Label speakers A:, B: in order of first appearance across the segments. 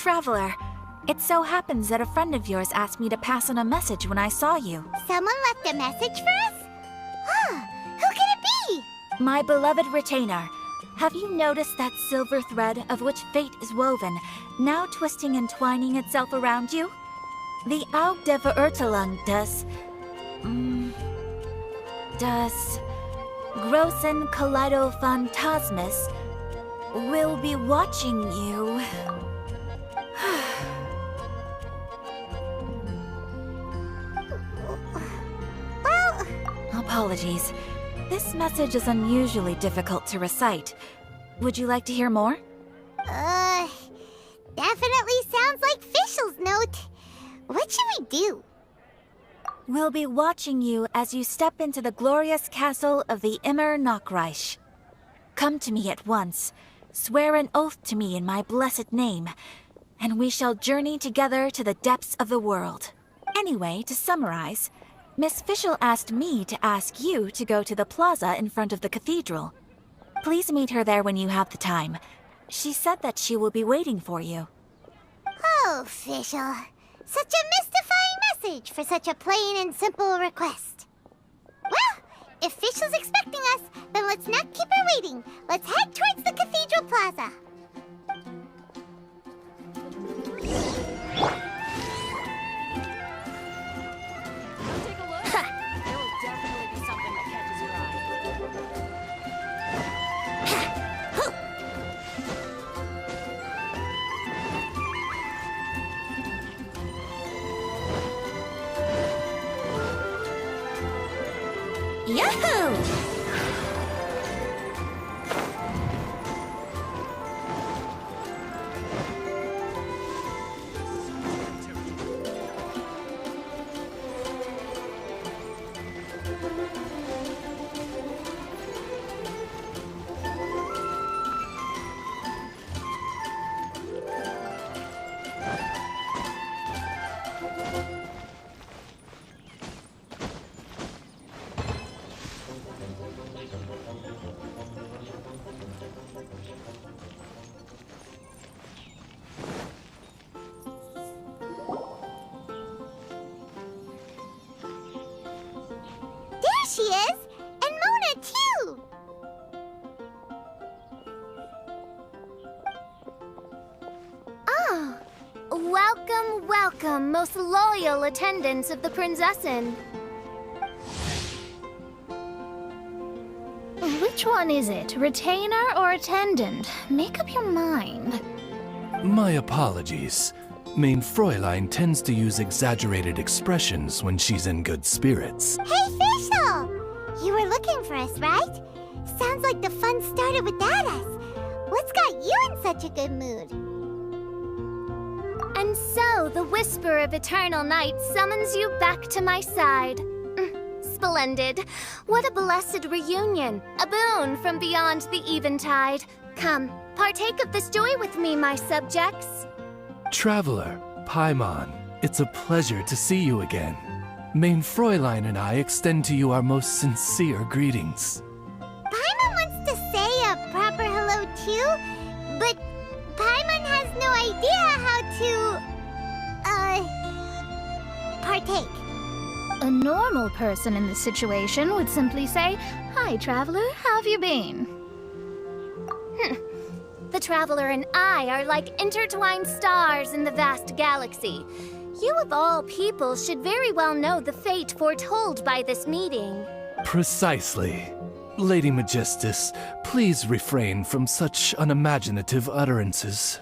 A: Traveler, it so happens that a friend of yours asked me to pass on a message when I saw you.
B: Someone left a message for us? Huh, who could it be?
A: My beloved retainer, have you noticed that silver thread of which fate is woven, now twisting and twining itself around you? The Aug der Verurteilung das Großen Kaleido Phantasmus will be watching you.
B: Well...
A: Apologies. This message is unusually difficult to recite. Would you like to hear more?
B: Definitely sounds like Fischl's note. What should we do?
A: We'll be watching you as you step into the glorious castle of the Immer Nachreich. Come to me at once, swear an oath to me in my blessed name, and we shall journey together to the depths of the world. Anyway, to summarize, Miss Fischl asked me to ask you to go to the plaza in front of the cathedral. Please meet her there when you have the time. She said that she will be waiting for you.
B: Oh, Fischl. Such a mystifying message for such a plain and simple request. Well, if Fischl's expecting us, then let's not keep her waiting. Let's head towards the cathedral plaza.
C: Take a look. There will definitely be something that catches your eye.
A: Yahoo!
B: There she is! And Mona, too!
D: Ah, welcome, welcome, most loyal attendants of the Prinzessin. Which one is it, retainer or attendant? Make up your mind.
E: My apologies. Mein Fräulein tends to use exaggerated expressions when she's in good spirits.
B: Hey, Fischl! You were looking for us, right? Sounds like the fun started without us. What's got you in such a good mood?
D: And so, the whisper of eternal night summons you back to my side. Splendid. What a blessed reunion. A boon from beyond the eventide. Come, partake of this joy with me, my subjects.
E: Traveler, Paimon, it's a pleasure to see you again. Mein Fräulein and I extend to you our most sincere greetings.
B: Paimon wants to say a proper hello too, but Paimon has no idea how to, partake.
D: A normal person in this situation would simply say, "Hi, traveler, how have you been?" The traveler and I are like intertwined stars in the vast galaxy. You of all people should very well know the fate foretold by this meeting.
E: Precisely. Lady Magistus, please refrain from such unimaginative utterances.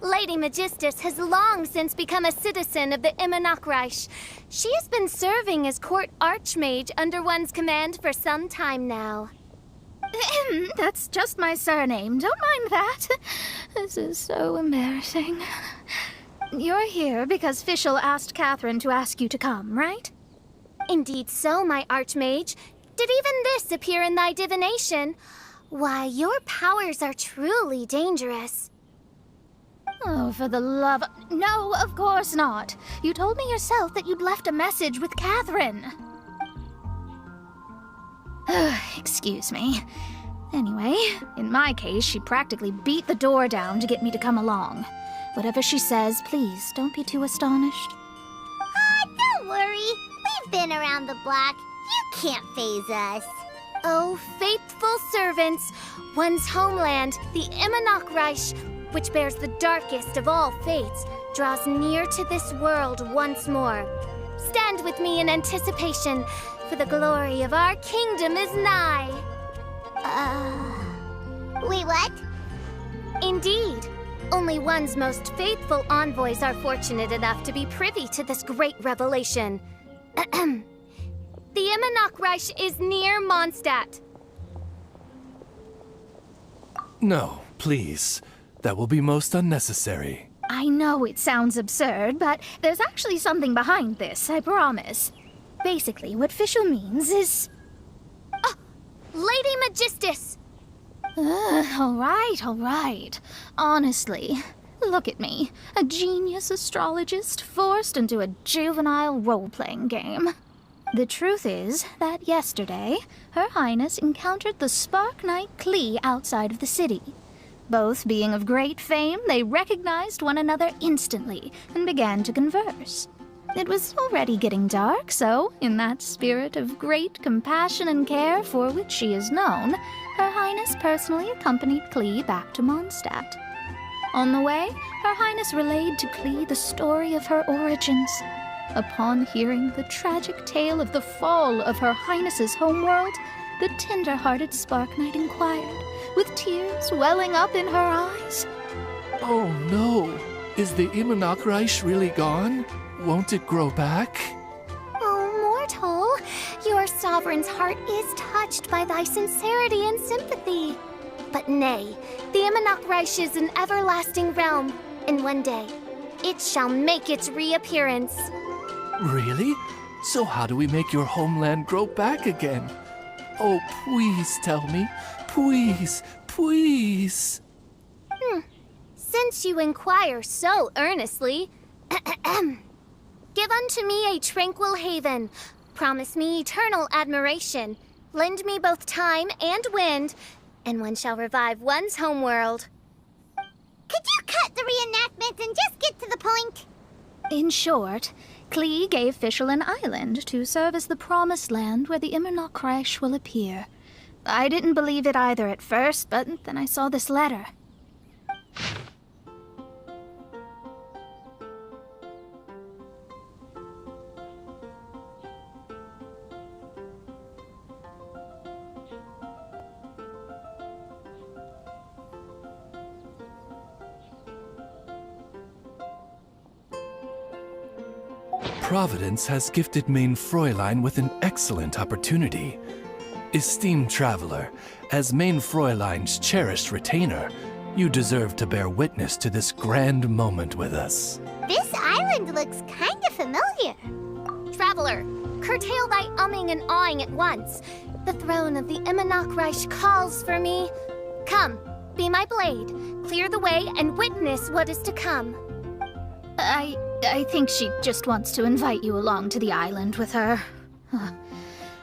D: Lady Magistus has long since become a citizen of the Immer Nachreich. She has been serving as court archmage under one's command for some time now. That's just my surname. Don't mind that. This is so embarrassing. You're here because Fischl asked Catherine to ask you to come, right? Indeed so, my archmage. Did even this appear in thy divination? Why, your powers are truly dangerous. Oh, for the love... No, of course not. You told me yourself that you'd left a message with Catherine. Excuse me.
F: Anyway, in my case, she practically beat the door down to get me to come along. Whatever she says, please don't be too astonished.
B: Don't worry. We've been around the block. You can't faze us.
D: Oh, faithful servants, one's homeland, the Immernochreich, which bears the darkest of all fates, draws near to this world once more. Stand with me in anticipation, for the glory of our kingdom is nigh.
B: Wait, what?
D: Indeed. Only one's most faithful envoys are fortunate enough to be privy to this great revelation. The Immernochreich is near Mondstadt.
E: No, please. That will be most unnecessary.
F: I know it sounds absurd, but there's actually something behind this, I promise. Basically, what Fischl means is...
D: Lady Magistus!
F: All right. Honestly, look at me. A genius astrologist forced into a juvenile role-playing game. The truth is that yesterday, Her Highness encountered the Spark Knight Klee outside of the city. Both being of great fame, they recognized one another instantly and began to converse. It was already getting dark, so, in that spirit of great compassion and care for which she is known, Her Highness personally accompanied Klee back to Mondstadt. On the way, Her Highness relayed to Klee the story of her origins. Upon hearing the tragic tale of the fall of Her Highness's homeworld, the tender-hearted Spark Knight inquired, with tears welling up in her eyes.
E: Oh no! Is the Immernochreich really gone? Won't it grow back?
D: Oh, mortal, your sovereign's heart is touched by thy sincerity and sympathy. But nay, the Immernochreich is an everlasting realm, and one day, it shall make its reappearance.
E: Really? So how do we make your homeland grow back again? Oh, please tell me. Please, please.
D: Since you inquire so earnestly, give unto me a tranquil haven. Promise me eternal admiration. Lend me both time and wind, and one shall revive one's homeworld.
B: Could you cut the reenactment and just get to the point?
F: In short, Klee gave Fischl an island to serve as the promised land where the Immernochreich will appear. I didn't believe it either at first, but then I saw this letter.
E: Providence has gifted Main Fräulein with an excellent opportunity. Esteemed traveler, as Main Fräulein's cherished retainer, you deserve to bear witness to this grand moment with us.
B: This island looks kinda familiar.
D: Traveler, curtail thy umming and awing at once. The throne of the Immernochreich calls for me. Come, be my blade, clear the way, and witness what is to come.
F: I think she just wants to invite you along to the island with her.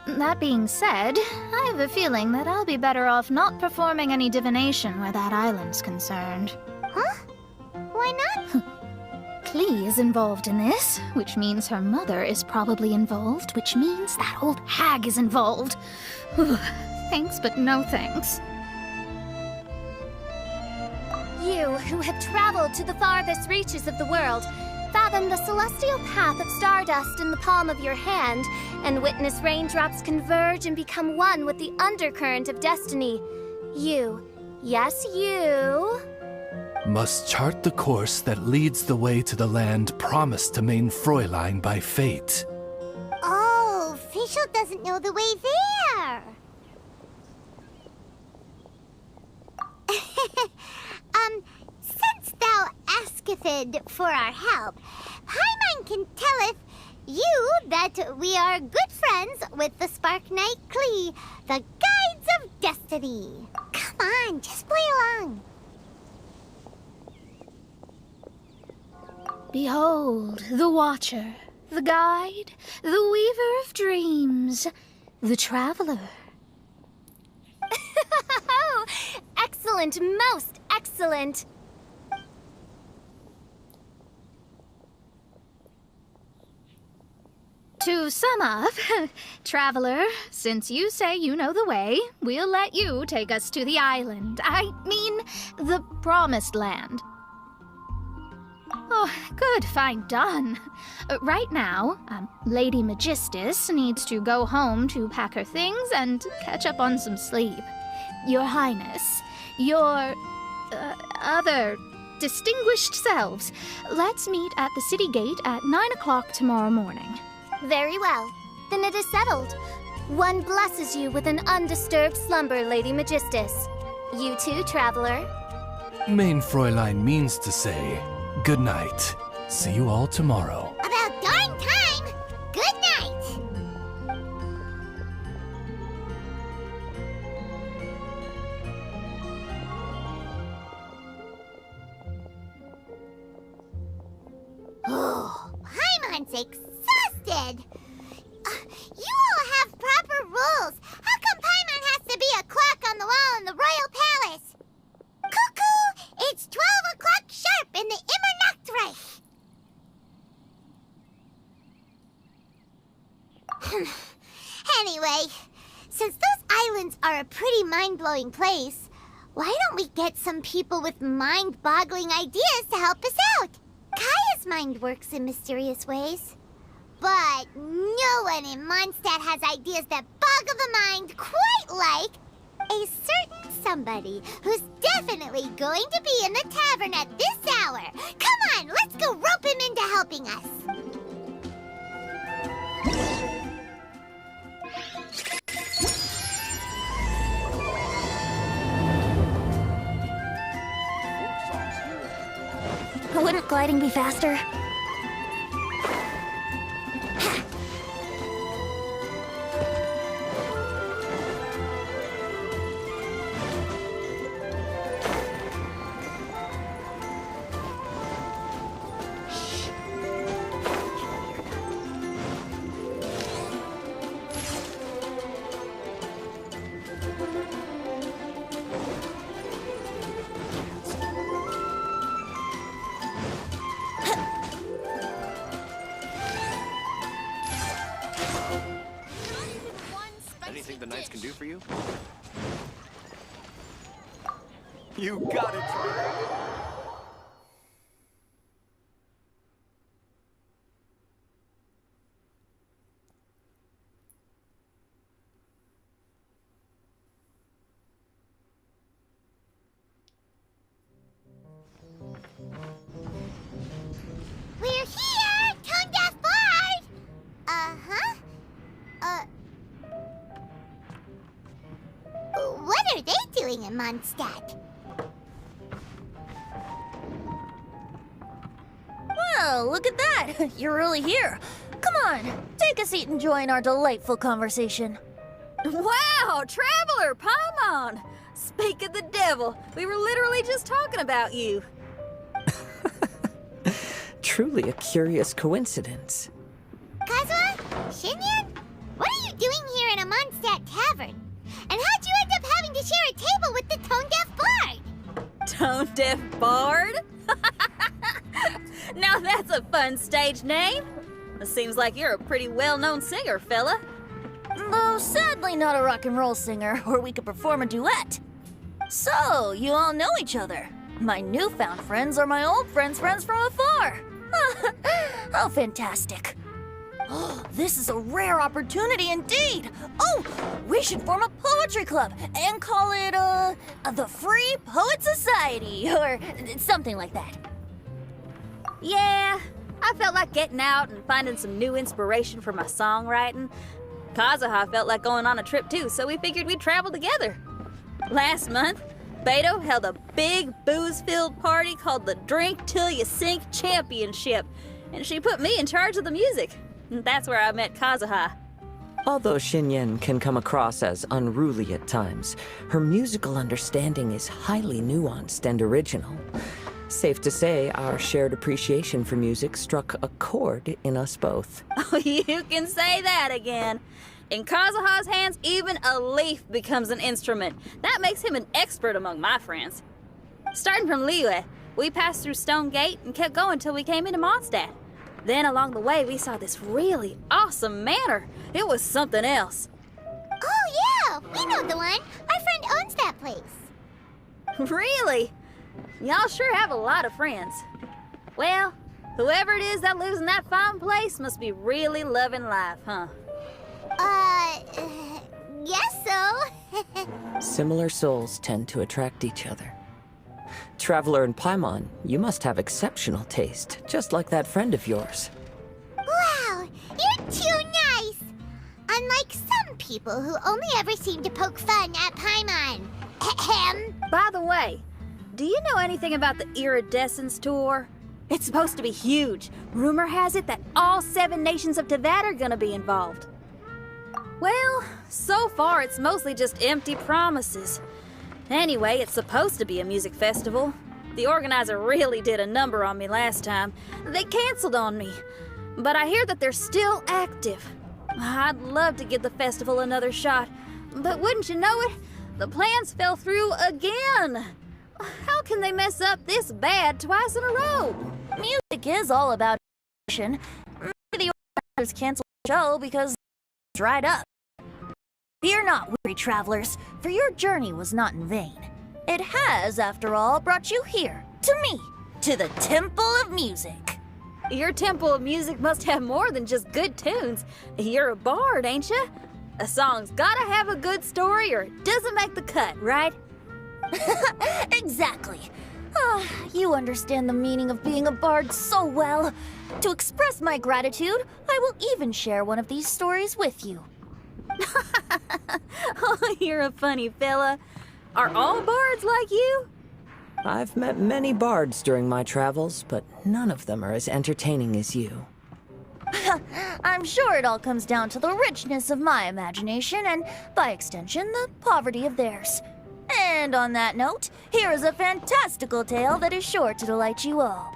F: That being said, I have a feeling that I'll be better off not performing any divination where that island's concerned.
B: Huh? Why not?
F: Klee is involved in this, which means her mother is probably involved, which means that old hag is involved. Thanks, but no thanks.
D: You who have traveled to the farthest reaches of the world, fathom the celestial path of stardust in the palm of your hand, and witness raindrops converge and become one with the undercurrent of destiny. You, yes you,
E: must chart the course that leads the way to the land promised to Main Fräulein by fate.
B: Oh, Fischl doesn't know the way there. Since thou asketh for our help, Paimon can telleth you that we are good friends with the Spark Knight Klee, the Guides of Destiny. Come on, just play along.
F: Behold, the Watcher, the Guide, the Weaver of Dreams, the Traveler.
D: excellent, most excellent.
F: To sum up, Traveler, since you say you know the way, we'll let you take us to the island. I mean, the Promised Land. Oh, good, fine, done. Right now, Lady Magistus needs to go home to pack her things and catch up on some sleep. Your Highness, your other distinguished selves, let's meet at the city gate at 9 o'clock tomorrow morning.
D: Very well. Then it is settled. One blesses you with an undisturbed slumber, Lady Magistus. You too, Traveler.
E: Main Fräulein means to say, good night. See you all tomorrow.
B: About darn time! Good night! Oh, Paimon's exhausted! You all have proper rules. How come Paimon has to be a clock on the wall in the royal palace? Cuckoo! It's 12 o'clock sharp in the Immer Nachtreich. Anyway, since those islands are a pretty mind-blowing place, why don't we get some people with mind-boggling ideas to help us out? Kaya's mind works in mysterious ways. But no one in Mondstadt has ideas that boggle the mind quite like a certain somebody who's definitely going to be in the tavern at this hour. Come on, let's go rope him into helping us.
A: Wouldn't gliding be faster?
G: Anything the Knights can do for you? You got it!
B: We're here, tone-deaf bard! Uh-huh. What are they doing in Mondstadt?
H: Well, look at that! You're really here. Come on, take a seat and join our delightful conversation.
C: Wow, Traveler, Paimon! Speak of the devil, we were literally just talking about you.
I: Truly a curious coincidence.
B: Kazuha? Shinyan? What are you doing here in a Mondstadt tavern? And how'd you end up having to share a table with the tone-deaf bard?
C: Tone-deaf bard? Now that's a fun stage name. It seems like you're a pretty well-known singer, fella.
H: Though sadly not a rock and roll singer, or we could perform a duet. So, you all know each other. My newfound friends are my old friends' friends from afar. How fantastic. This is a rare opportunity indeed. Oh, we should form a poetry club and call it, the Free Poet Society, or something like that.
C: Yeah, I felt like getting out and finding some new inspiration for my songwriting. Kazuha felt like going on a trip too, so we figured we'd travel together. Last month, Beto held a big booze-filled party called the Drink Till You Sink Championship, and she put me in charge of the music. And that's where I met Kazuha.
I: Although Shinyen can come across as unruly at times, her musical understanding is highly nuanced and original. Safe to say, our shared appreciation for music struck a chord in us both.
C: Oh, you can say that again. In Kazuha's hands, even a leaf becomes an instrument. That makes him an expert among my friends. Starting from Liyue, we passed through Stone Gate and kept going till we came into Mondstadt. Then along the way, we saw this really awesome manor. It was something else.
B: Oh, yeah, we know the one. Our friend owns that place.
C: Really? Y'all sure have a lot of friends. Well, whoever it is that lives in that fine place must be really loving life, huh?
B: Guess so.
I: Similar souls tend to attract each other. Traveler and Paimon, you must have exceptional taste, just like that friend of yours.
B: Wow, you're too nice. Unlike some people who only ever seem to poke fun at Paimon. Ahem.
C: By the way, do you know anything about the Iridescence Tour? It's supposed to be huge. Rumor has it that all 7 nations of Tevat are gonna be involved. Well, so far it's mostly just empty promises. Anyway, it's supposed to be a music festival. The organizer really did a number on me last time. They canceled on me. But I hear that they're still active. I'd love to give the festival another shot. But wouldn't you know it, the plans fell through again. How can they mess up this bad twice in a row?
H: Music is all about action. Maybe the organizers canceled the show because it's dried up. Fear not, weary travelers, for your journey was not in vain. It has, after all, brought you here, to me, to the Temple of Music.
C: Your Temple of Music must have more than just good tunes. You're a bard, ain't ya? A song's gotta have a good story or it doesn't make the cut, right?
H: Exactly. Ah, you understand the meaning of being a bard so well. To express my gratitude, I will even share one of these stories with you.
C: Oh, you're a funny fella. Are all bards like you?
I: I've met many bards during my travels, but none of them are as entertaining as you.
H: I'm sure it all comes down to the richness of my imagination and, by extension, the poverty of theirs. And on that note, here is a fantastical tale that is sure to delight you all.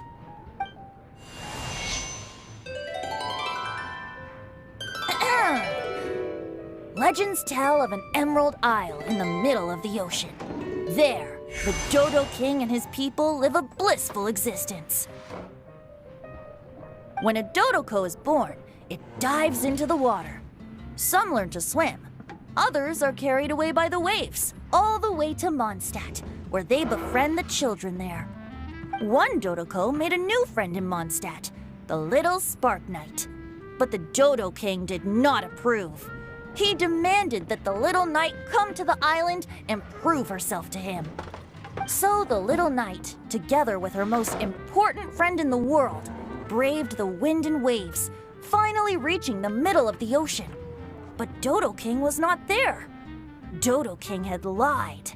H: Legends tell of an emerald isle in the middle of the ocean. There, the Dodo King and his people live a blissful existence. When a Dodoko is born, it dives into the water. Some learn to swim. Others are carried away by the waves, all the way to Mondstadt, where they befriend the children there. One Dodoko made a new friend in Mondstadt, the little Spark Knight. But the Dodo King did not approve. He demanded that the little knight come to the island and prove herself to him. So the little knight, together with her most important friend in the world, braved the wind and waves, finally reaching the middle of the ocean. But Dodo King was not there. Dodo King had lied.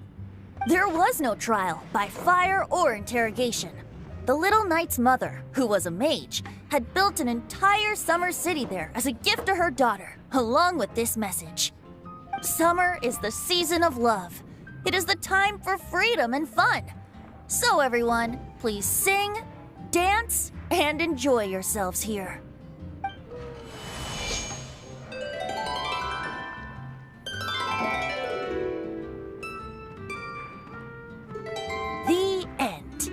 H: There was no trial by fire or interrogation. The little knight's mother, who was a mage, had built an entire summer city there as a gift to her daughter, along with this message. Summer is the season of love. It is the time for freedom and fun. So everyone, please sing, dance, and enjoy yourselves here. The end.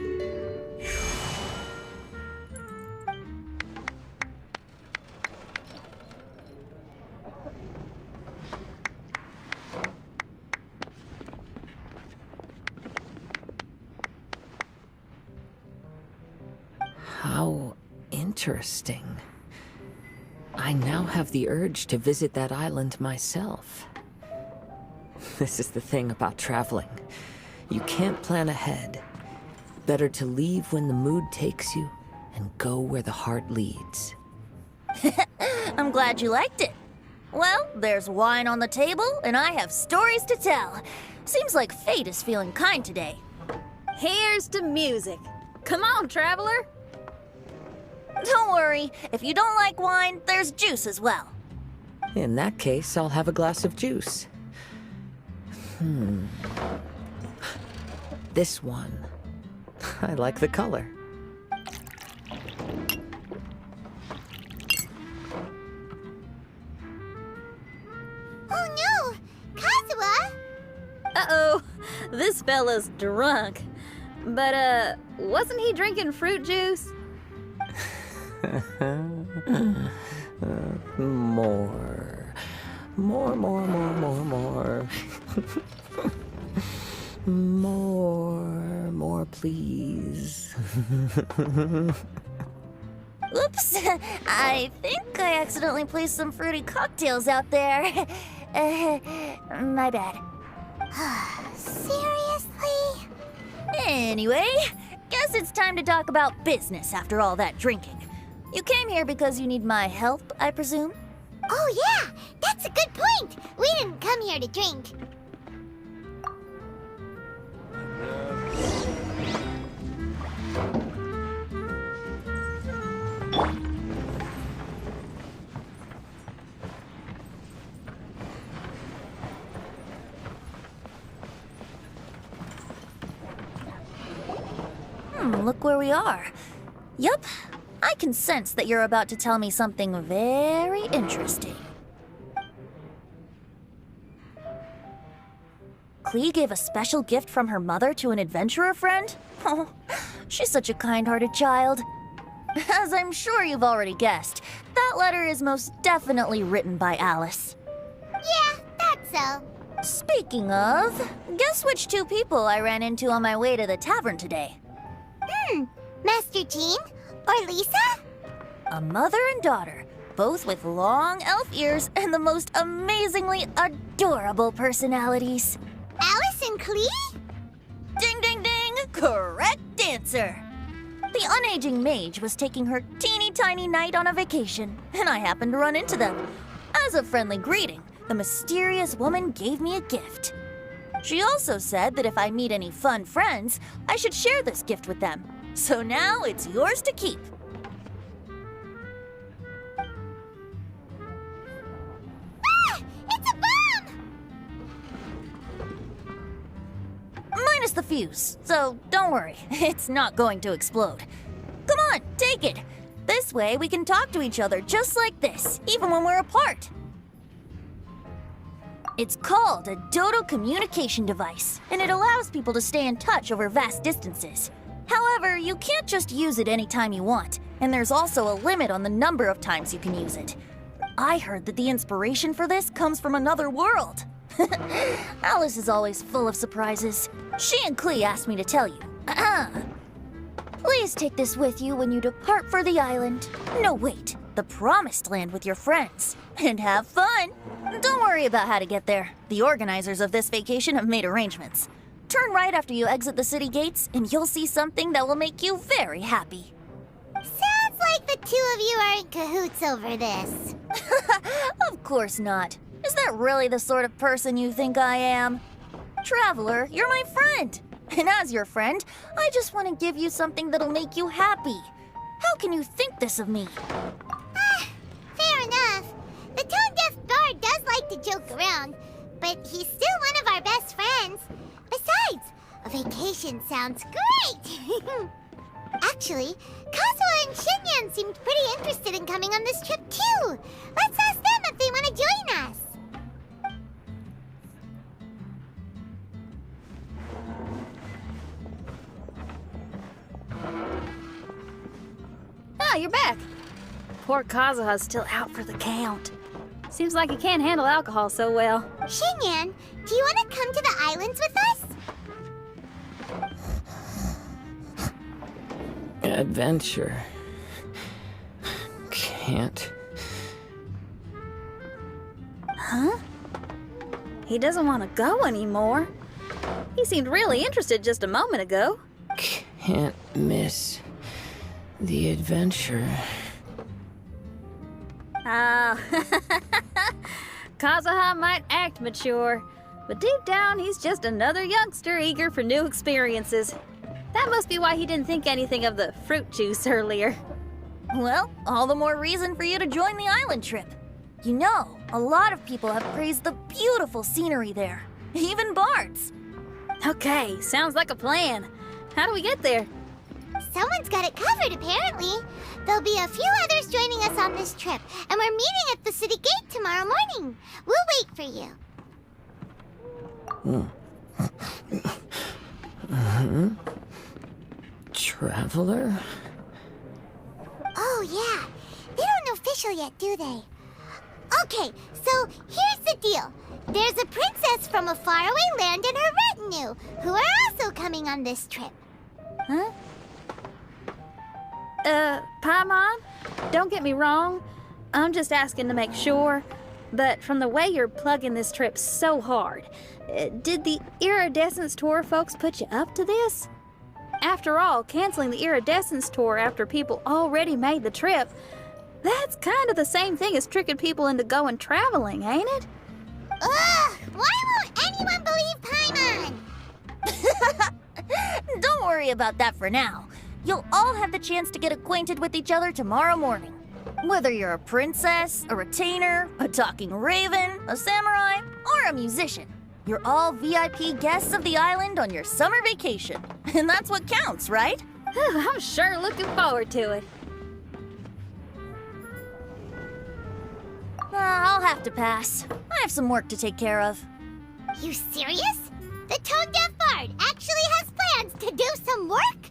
I: How interesting. I now have the urge to visit that island myself. This is the thing about traveling. You can't plan ahead. Better to leave when the mood takes you and go where the heart leads.
H: I'm glad you liked it. Well, there's wine on the table, and I have stories to tell. Seems like fate is feeling kind today.
C: Here's to music. Come on, traveler.
H: Don't worry, if you don't like wine, there's juice as well.
I: In that case, I'll have a glass of juice. This one. I like the color.
C: This fella's drunk. But, wasn't he drinking fruit juice?
I: More. More. More, please.
H: Oops, I think I accidentally placed some fruity cocktails out there. My bad.
B: Seriously?
H: Anyway, guess it's time to talk about business after all that drinking. You came here because you need my help, I presume?
B: Oh yeah, that's a good point. We didn't come here to drink.
H: Look where we are. Yup, I can sense that you're about to tell me something very interesting. Klee gave a special gift from her mother to an adventurer friend? Oh, she's such a kind-hearted child. As I'm sure you've already guessed, that letter is most definitely written by Alice.
B: Yeah, that's so.
H: Speaking of, guess which two people I ran into on my way to the tavern today?
B: Master Jean? Or Lisa?
H: A mother and daughter, both with long elf ears and the most amazingly adorable personalities.
B: Alice and Klee?
H: Ding, ding, ding! Correct answer! The unaging mage was taking her teeny tiny knight on a vacation, and I happened to run into them. As a friendly greeting, the mysterious woman gave me a gift. She also said that if I meet any fun friends, I should share this gift with them. So now it's yours to keep.
B: Ah! It's a bomb!
H: Minus the fuse, so don't worry, it's not going to explode. Come on, take it. This way we can talk to each other just like this, even when we're apart. It's called a Dodo communication device, and it allows people to stay in touch over vast distances. However, you can't just use it anytime you want, and there's also a limit on the number of times you can use it. I heard that the inspiration for this comes from another world. Alice is always full of surprises. She and Klee asked me to tell you. Please take this with you when you depart for the island. No, wait, the Promised Land with your friends. And have fun. Don't worry about how to get there. The organizers of this vacation have made arrangements. Turn right after you exit the city gates, and you'll see something that will make you very happy.
B: Sounds like the two of you are in cahoots over this.
H: Of course not. Is that really the sort of person you think I am? Traveler, you're my friend. And as your friend, I just want to give you something that'll make you happy. How can you think this of me?
B: Fair enough. The tone-deaf bard does like to joke around, but he's still one of our best friends. Besides, a vacation sounds great! Actually, Kazuha and Shinyan seemed pretty interested in coming on this trip too. Let's ask them if they want to join us.
C: Ah, you're back. Poor Kazuha's still out for the count. Seems like he can't handle alcohol so well.
B: Shinyan, do you want to come to the islands with us?
I: Adventure. Can't.
C: Huh? He doesn't want to go anymore. He seemed really interested just a moment ago.
I: Can't miss the adventure.
C: Ah, Kazuha might act mature, but deep down he's just another youngster eager for new experiences. That must be why he didn't think anything of the fruit juice earlier.
H: Well, all the more reason for you to join the island trip. You know, a lot of people have praised the beautiful scenery there. Even bards.
C: Okay, sounds like a plan. How do we get there?
B: Someone's got it covered, apparently. There'll be a few others joining us on this trip, and we're meeting at the city gate tomorrow morning. We'll wait for you.
I: Traveler?
B: Oh, yeah. They don't know official yet, do they? Okay, so here's the deal. There's a princess from a faraway land and her retinue, who are also coming on this trip.
C: Huh? Paimon, don't get me wrong. I'm just asking to make sure. But from the way you're plugging this trip so hard, did the Iridescence Tour folks put you up to this? After all, canceling the Iridescence Tour after people already made the trip, that's kind of the same thing as tricking people into going traveling, ain't it?
B: Ugh! Why won't anyone believe Paimon?
H: Don't worry about that for now. You'll all have the chance to get acquainted with each other tomorrow morning. Whether you're a princess, a retainer, a talking raven, a samurai, or a musician, you're all VIP guests of the island on your summer vacation. And that's what counts, right?
C: I'm sure looking forward to it.
H: I'll have to pass. I have some work to take care of.
B: You serious? The tone-deaf bard actually has plans to do some work?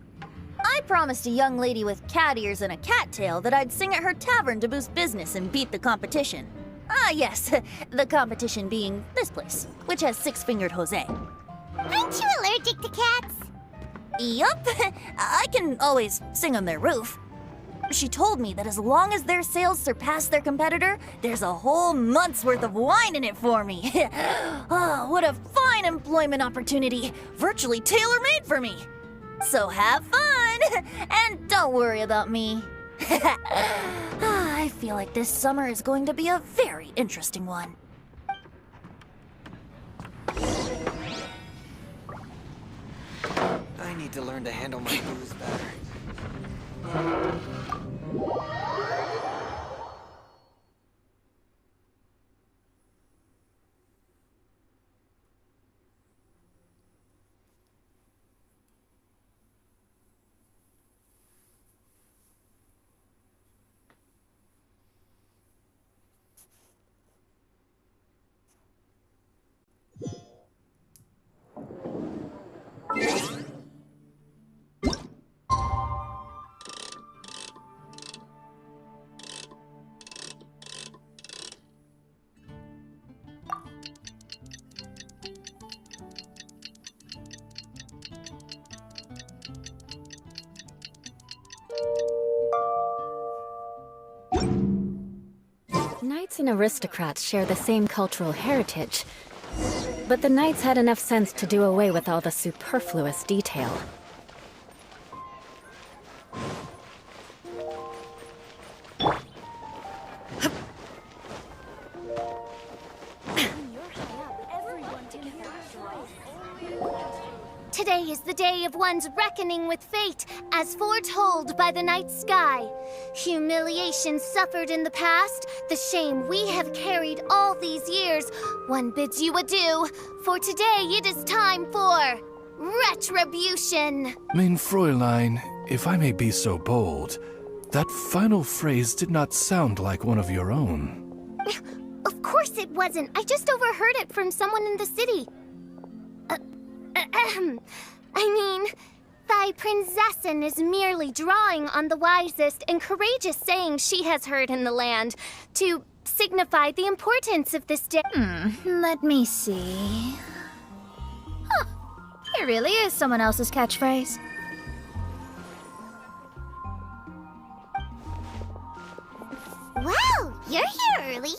H: I promised a young lady with cat ears and a cattail that I'd sing at her tavern to boost business and beat the competition. Ah, yes, the competition being this place, which has six-fingered Jose.
B: Aren't you allergic to cats?
H: Yup, I can always sing on their roof. She told me that as long as their sales surpass their competitor, there's a whole month's worth of wine in it for me. Oh, what a fine employment opportunity, virtually tailor-made for me. So have fun, and don't worry about me. I feel like this summer is going to be a very interesting one.
G: I need to learn to handle my booze better.
J: Knights and aristocrats share the same cultural heritage, but the knights had enough sense to do away with all the superfluous detail.
D: Today is the day of one's reckoning with fate, as foretold by the night sky. Humiliation suffered in the past, the shame we have carried all these years, one bids you adieu, for today it is time for retribution.
E: Mein Fräulein, if I may be so bold, that final phrase did not sound like one of your own.
D: Of course it wasn't. I just overheard it from someone in the city. I mean, thy prinzessin is merely drawing on the wisest and courageous sayings she has heard in the land to signify the importance of this day.
F: Let me see. Huh. It really is someone else's catchphrase.
B: Wow, you're here early.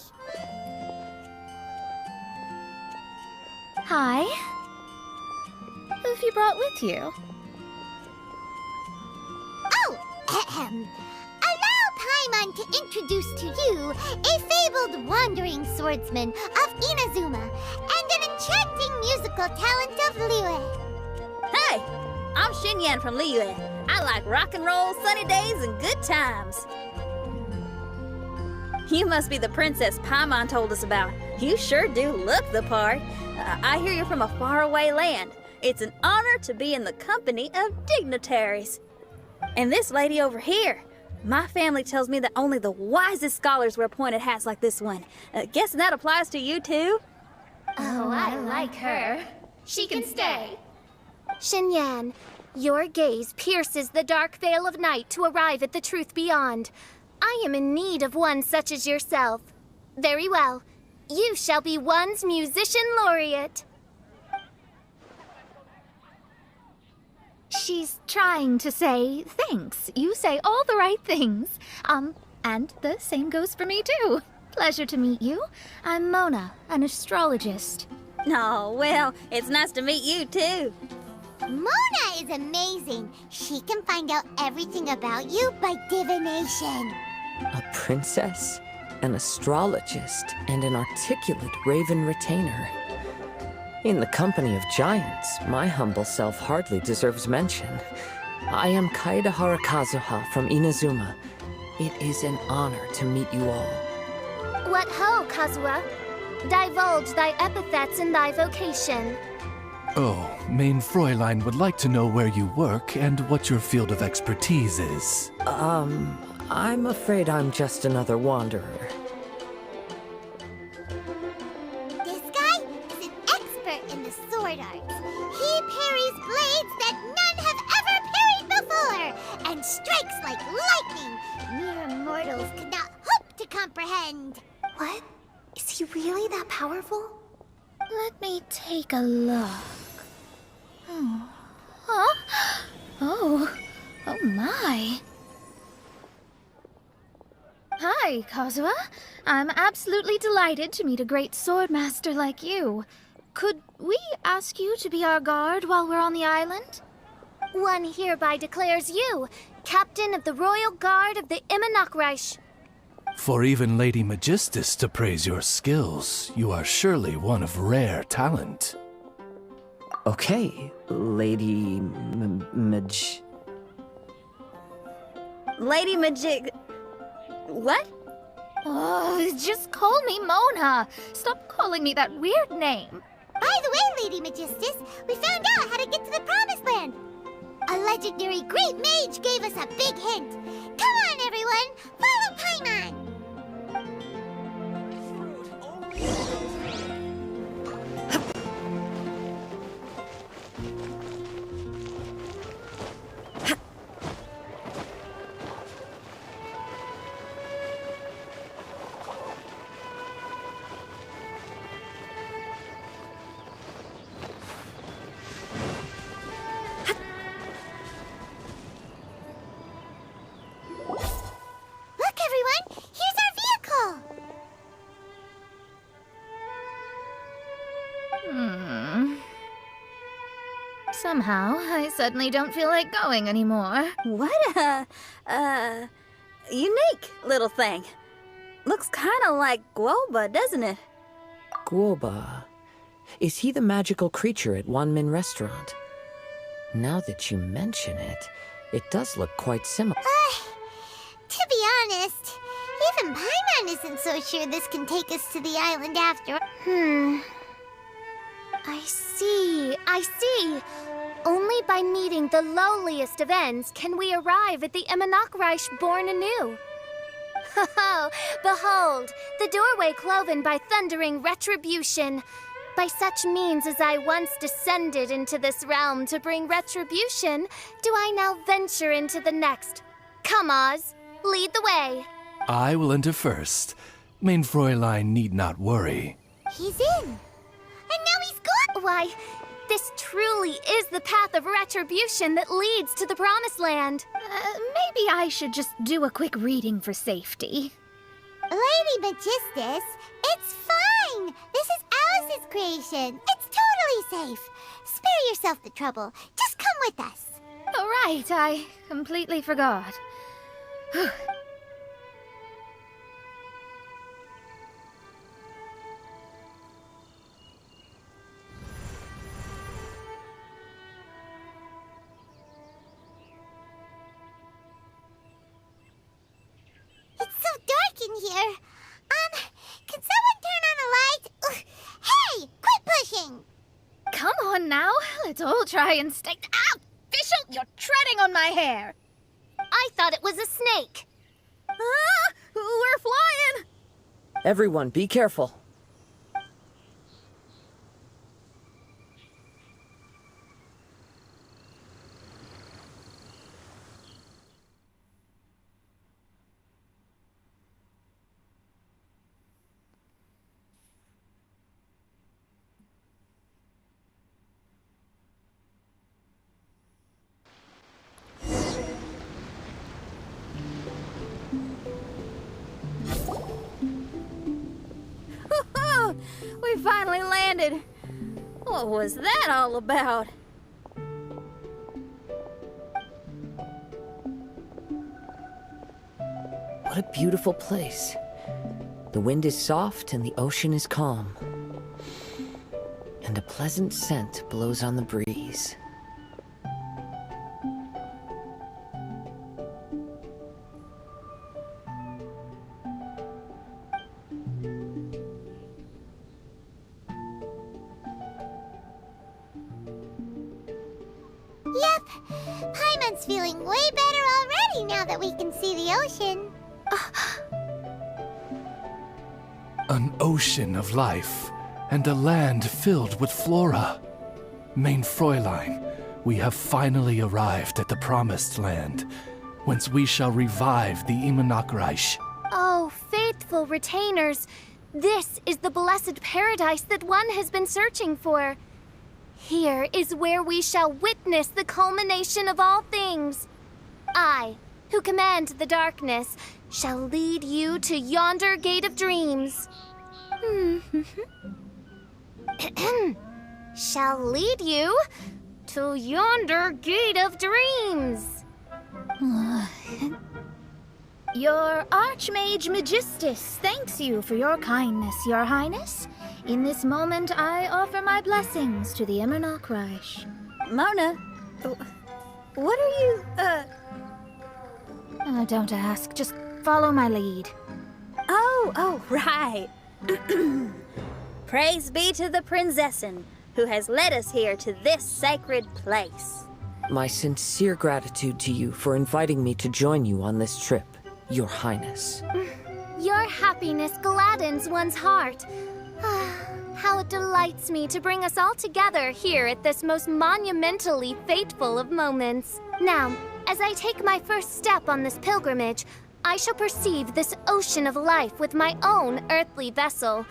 F: Hi. Who have you brought with you?
B: Oh, allow Paimon to introduce to you a fabled wandering swordsman of Inazuma and an enchanting musical talent of Liyue.
C: Hey, I'm Xinyan from Liyue. I like rock and roll, sunny days, and good times. You must be the princess Paimon told us about. You sure do look the part. I hear you're from a faraway land. It's an honor to be in the company of dignitaries. And this lady over here, my family tells me that only the wisest scholars wear pointed hats like this one. Guessing that applies to you too?
D: Oh, I like her. She can stay. Xinyan, your gaze pierces the dark veil of night to arrive at the truth beyond. I am in need of one such as yourself. Very well. You shall be one's musician laureate.
F: She's trying to say thanks. You say all the right things. And the same goes for me too. Pleasure to meet you. I'm Mona, an astrologist.
C: Oh, well, it's nice to meet you too.
B: Mona is amazing. She can find out everything about you by divination.
I: A princess, an astrologist, and an articulate raven retainer. In the company of giants, my humble self hardly deserves mention. I am Kaida Harakazuha from Inazuma. It is an honor to meet you all.
D: What ho, Kazuha? Divulge thy epithets and thy vocation.
E: Oh, Main Fräulein would like to know where you work and what your field of expertise is.
I: I'm afraid I'm just another wanderer.
B: This guy is an expert in the sword arts. He parries blades that none have ever parried before, and strikes like lightning. Mere mortals could not hope to comprehend.
D: What? Is he really that powerful?
F: Let me take a look. Huh? Oh my. Hi, Kazuha. I'm absolutely delighted to meet a great swordmaster like you. Could we ask you to be our guard while we're on the island?
D: One hereby declares you captain of the Royal Guard of the Immernachtreich.
E: For even Lady Magistus to praise your skills, you are surely one of rare talent.
I: Okay, Lady
C: Lady Magic. What?
F: Oh, just call me Mona. Stop calling me that weird name.
B: By the way, Lady Magistus, we found out how to get to the Promised Land. A legendary great mage gave us a big hint. Come on, everyone, follow Paimon. Look, everyone, here's our vehicle.
F: Somehow, I suddenly don't feel like going anymore.
C: What a unique little thing. Looks kind of like Guoba, doesn't it?
I: Guoba. Is he the magical creature at Wanmin Restaurant? Now that you mention it, it does look quite similar.
B: To be honest, even Paimon isn't so sure this can take us to the island after.
D: I see. Only by meeting the lowliest of ends can we arrive at the Immernachtreich born anew. Ho, behold, the doorway cloven by thundering retribution. By such means as I once descended into this realm to bring retribution, do I now venture into the next. Come, Oz, lead the way.
E: I will enter first. Main Fräulein need not worry.
B: He's in. And now he's gone.
D: Why, this truly is the path of retribution that leads to the Promised Land.
F: Maybe I should just do a quick reading for safety.
B: Lady Magistus, it's fine. This is Alice's creation. It's totally safe. Spare yourself the trouble. Just come with us.
F: All right, I completely forgot.
B: It's so dark in here. Can someone turn on a light? Ugh. Hey, quit pushing.
F: Come on now, let's all try and stay. Ow! Fischl, you're treading on my hair.
D: I thought it was a snake.
C: Ah, we're flying!
I: Everyone, be careful.
C: What was that all about?
I: What a beautiful place. The wind is soft and the ocean is calm. And a pleasant scent blows on the breeze.
B: Yep, Paimon's feeling way better already now that we can see the ocean.
E: An ocean of life, and a land filled with flora. Mein Fräulein, we have finally arrived at the Promised Land, whence we shall revive the Immernachtreich.
D: Oh, faithful retainers, this is the blessed paradise that one has been searching for. Here is where we shall witness the culmination of all things. I, who command the darkness, shall lead you to yonder gate of dreams. Shall lead you to yonder gate of dreams.
F: Your Archmage Magistus thanks you for your kindness, Your Highness. In this moment, I offer my blessings to the Immernachtreich.
C: Mona, what are you,
F: Don't ask, just follow my lead.
C: Oh, right. Praise be to the Prinzessin, who has led us here to this sacred place.
I: My sincere gratitude to you for inviting me to join you on this trip, Your Highness.
D: Your happiness gladdens one's heart. How it delights me to bring us all together here at this most monumentally fateful of moments. Now, as I take my first step on this pilgrimage, I shall perceive this ocean of life with my own earthly vessel.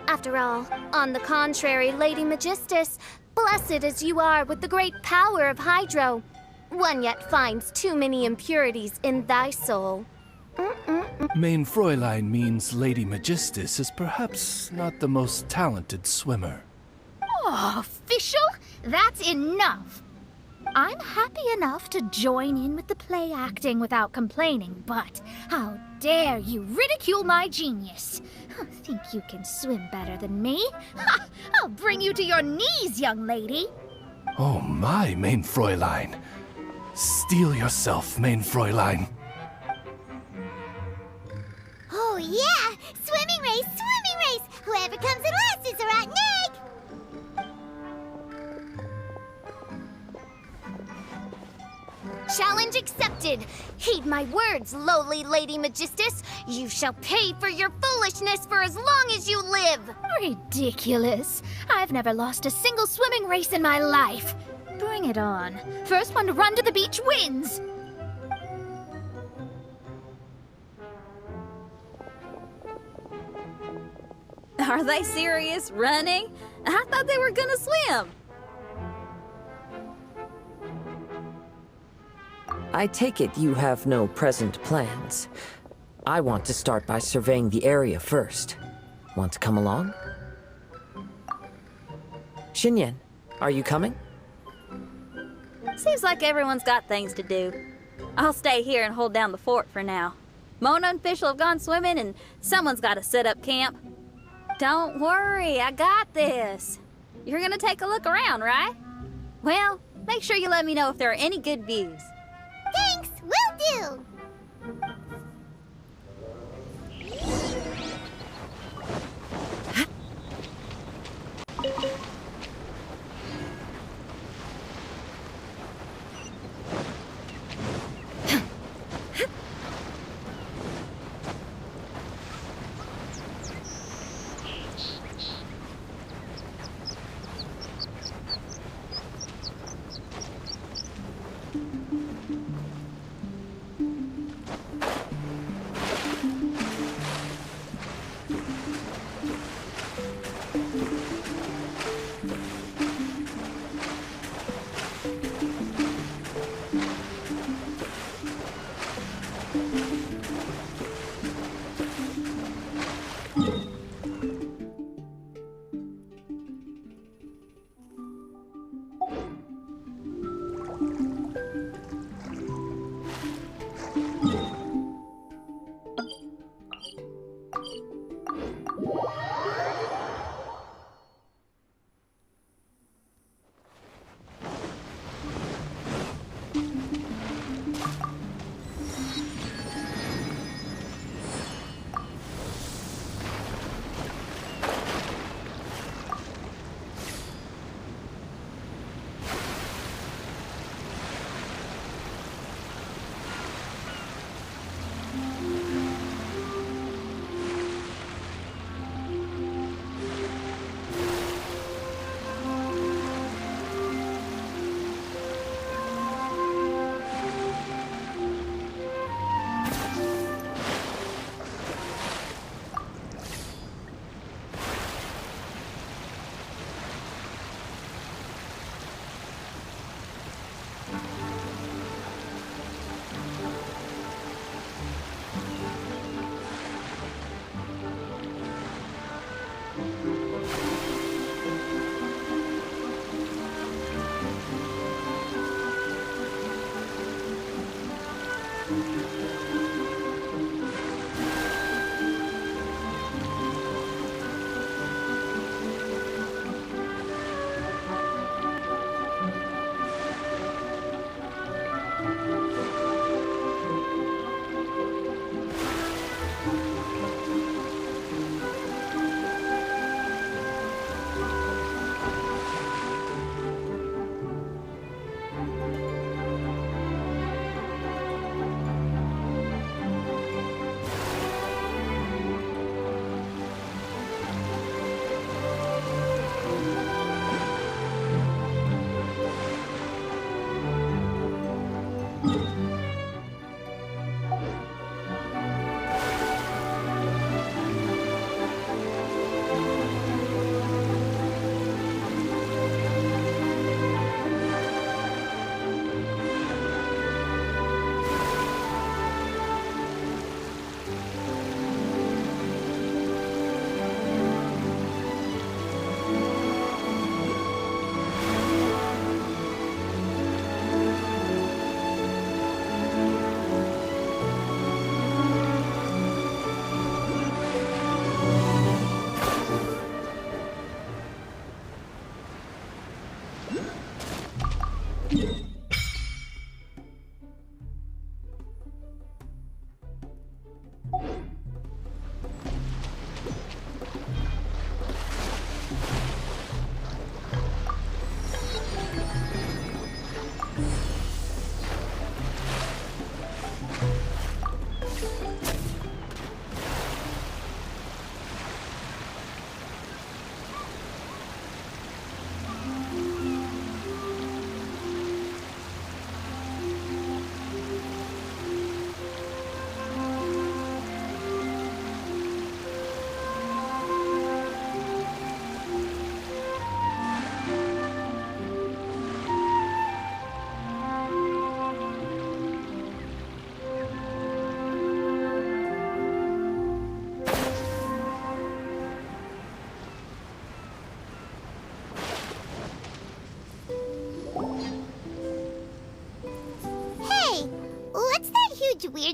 D: After all, on the contrary, Lady Magistus, blessed as you are with the great power of Hydro, one yet finds too many impurities in thy soul.
E: Mein Fräulein means Lady Magistus is perhaps not the most talented swimmer.
F: Oh, official? That's enough. I'm happy enough to join in with the play acting without complaining, but how dare you ridicule my genius? Think you can swim better than me? Ha! I'll bring you to your knees, young lady.
E: Oh my, Mein Fräulein. Steel yourself, Mein Fräulein.
B: Oh yeah! Swimming race! Whoever comes in last is a rotten egg!
D: Challenge accepted. Heed my words, lowly Lady Magistus. You shall pay for your foolishness for as long as you live.
F: Ridiculous. I've never lost a single swimming race in my life. Bring it on. First one to run to the beach wins.
C: Are they serious? Running? I thought they were gonna swim.
I: I take it you have no present plans. I want to start by surveying the area first. Want to come along? Xinyan, are you coming?
C: Seems like everyone's got things to do. I'll stay here and hold down the fort for now. Mona and Fischl have gone swimming, and someone's got to set up camp. Don't worry, I got this. You're gonna take a look around, right? Well, make sure you let me know if there are any good views.
B: Thanks, will do!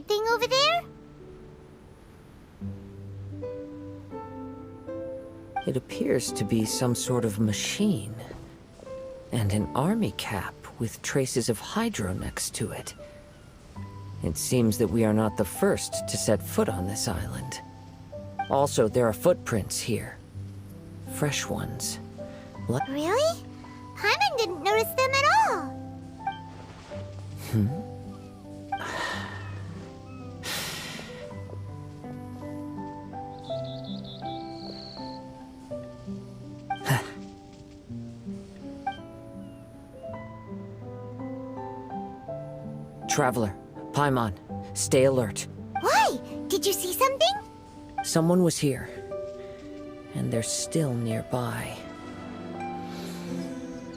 B: weird thing over there?
I: It appears to be some sort of machine. And an army cap with traces of hydro next to it. It seems that we are not the first to set foot on this island. Also, there are footprints here. Fresh ones.
B: Really? Paimon didn't notice them at all.
I: Traveler, Paimon, stay alert.
B: Why? Did you see something?
I: Someone was here. And they're still nearby.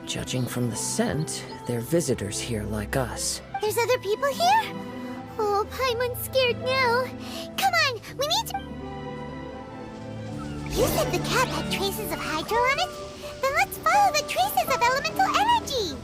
I: Judging from the scent, they're visitors here like us.
B: There's other people here? Oh, Paimon's scared now. Come on, we need to... You said the cap had traces of hydro on it? Then let's follow the traces of elemental energy.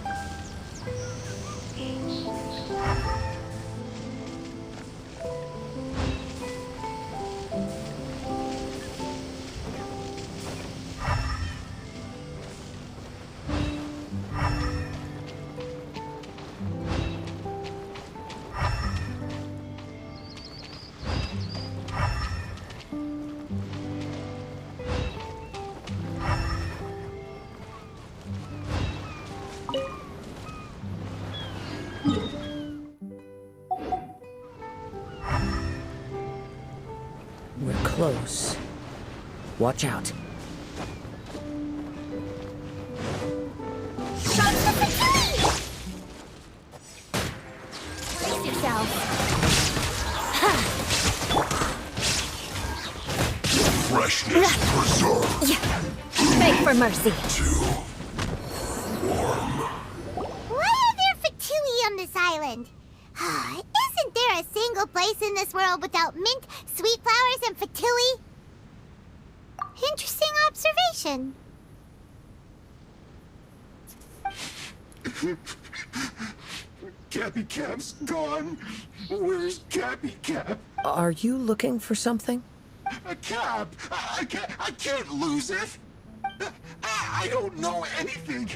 I: We're close. Watch out.
D: Brace yourself.
K: Freshness preserved.
J: Beg for mercy.
B: Why are there Fatui on this island? Isn't there a single place in this world without mint, sweet flowers, and Fatui? Interesting observation.
K: Cappy Cap's gone. Where's Cappy Cap?
I: Are you looking for something?
K: A cap. I can't lose it. I don't know anything.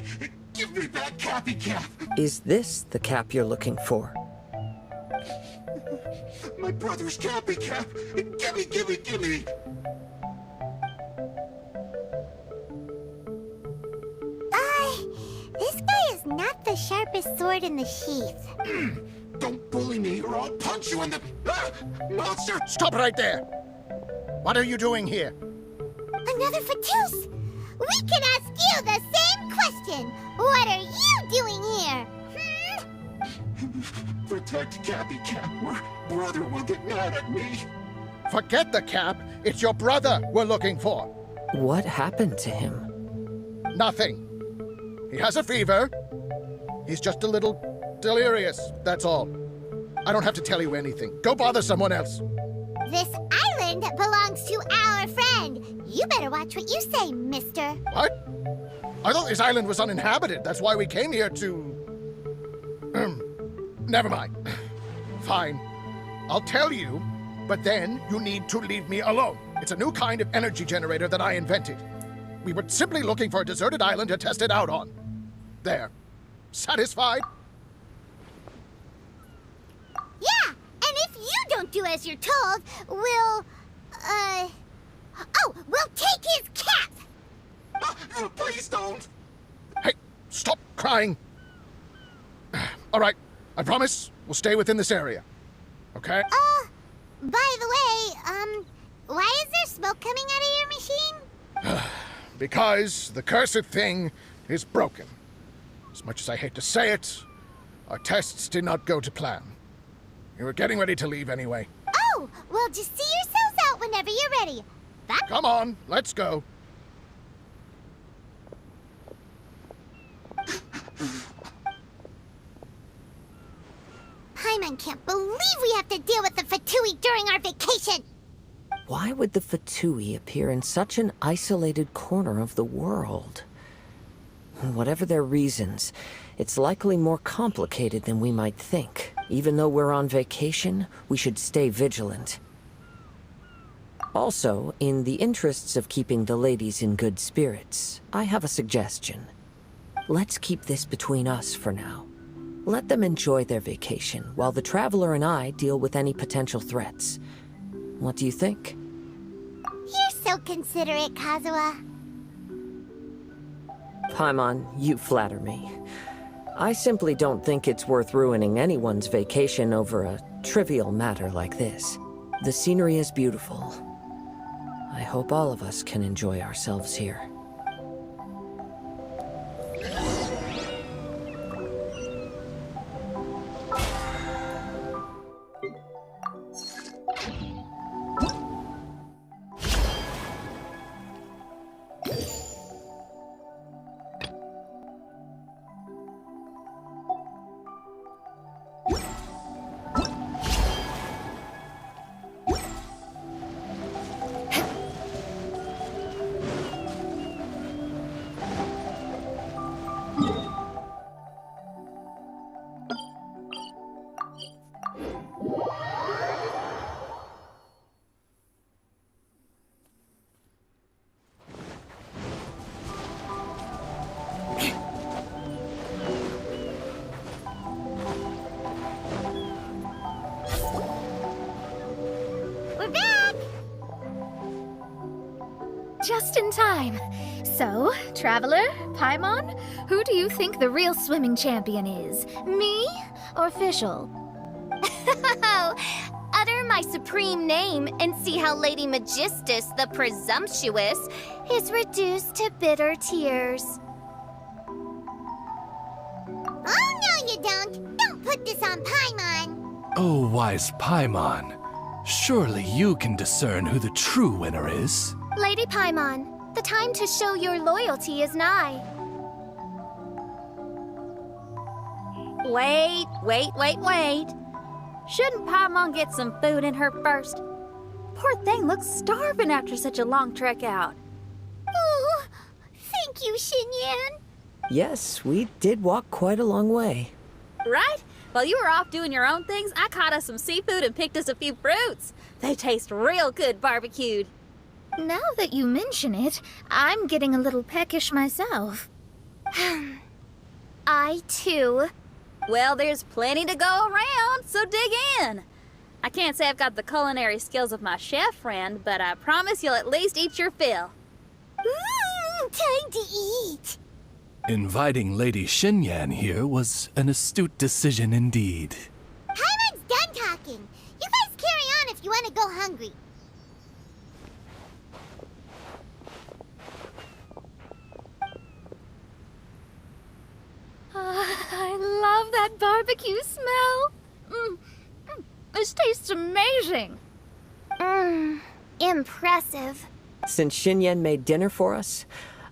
K: Give me that Cappy Cap.
I: Is this the cap you're looking for?
K: My brother's Cappy Cap. Gimme.
B: This guy is not the sharpest sword in the sheath.
K: Don't bully me or I'll punch you in the... monster!
L: Stop right there! What are you doing here?
B: Another Fatus! We can ask you the same question! What are you doing here?
K: Protect Cappy Cap or brother will get mad at me.
L: Forget the cap. It's your brother we're looking for.
I: What happened to him?
L: Nothing. He has a fever. He's just a little delirious, that's all. I don't have to tell you anything. Go bother someone else.
B: This island belongs to our friend. You better watch what you say, mister.
L: What? I thought this island was uninhabited. That's why we came here to... Never mind. Fine. I'll tell you, but then you need to leave me alone. It's a new kind of energy generator that I invented. We were simply looking for a deserted island to test it out on. There. Satisfied?
B: Yeah, and if you don't do as you're told, we'll take his cap!
K: Please don't!
L: Hey, stop crying. All right, I promise we'll stay within this area. Okay?
B: By the way, why is there smoke coming out of your machine?
L: Because the cursed thing is broken. As much as I hate to say it, our tests did not go to plan. We were getting ready to leave anyway.
B: Oh, well, just see yourselves out whenever you're ready. Bye.
L: Come on, let's go.
B: Paimon can't believe we have to deal with the Fatui during our vacation!
I: Why would the Fatui appear in such an isolated corner of the world? Whatever their reasons, it's likely more complicated than we might think. Even though we're on vacation, we should stay vigilant. Also, in the interests of keeping the ladies in good spirits, I have a suggestion. Let's keep this between us for now. Let them enjoy their vacation, while the Traveler and I deal with any potential threats. What do you think?
B: You're so considerate, Kazuha.
I: Paimon, you flatter me. I simply don't think it's worth ruining anyone's vacation over a trivial matter like this. The scenery is beautiful. I hope all of us can enjoy ourselves here.
B: We're back!
F: Just in time. So, Traveler, Paimon, who do you think the real swimming champion is? Me or Fischl?
D: Utter my supreme name and see how Lady Magistus the Presumptuous is reduced to bitter tears.
B: Oh, no you don't! Don't put this on Paimon!
E: Oh, wise Paimon. Surely you can discern who the true winner is.
D: Lady Paimon, the time to show your loyalty is nigh.
C: Wait. Shouldn't Paimon get some food in her first? Poor thing looks starving after such a long trek out.
B: Oh, thank you, Xinyan.
I: Yes, we did walk quite a long way.
C: Right? While you were off doing your own things, I caught us some seafood and picked us a few fruits. They taste real good barbecued.
F: Now that you mention it, I'm getting a little peckish myself.
D: I, too.
C: Well, there's plenty to go around, so dig in. I can't say I've got the culinary skills of my chef friend, but I promise you'll at least eat your fill.
B: Time to eat.
E: Inviting Lady Xinyan here was an astute decision indeed.
B: Paimon's done talking. You guys carry on if you want to go hungry.
F: I love that barbecue smell. This tastes amazing.
D: Impressive.
I: Since Xinyan made dinner for us,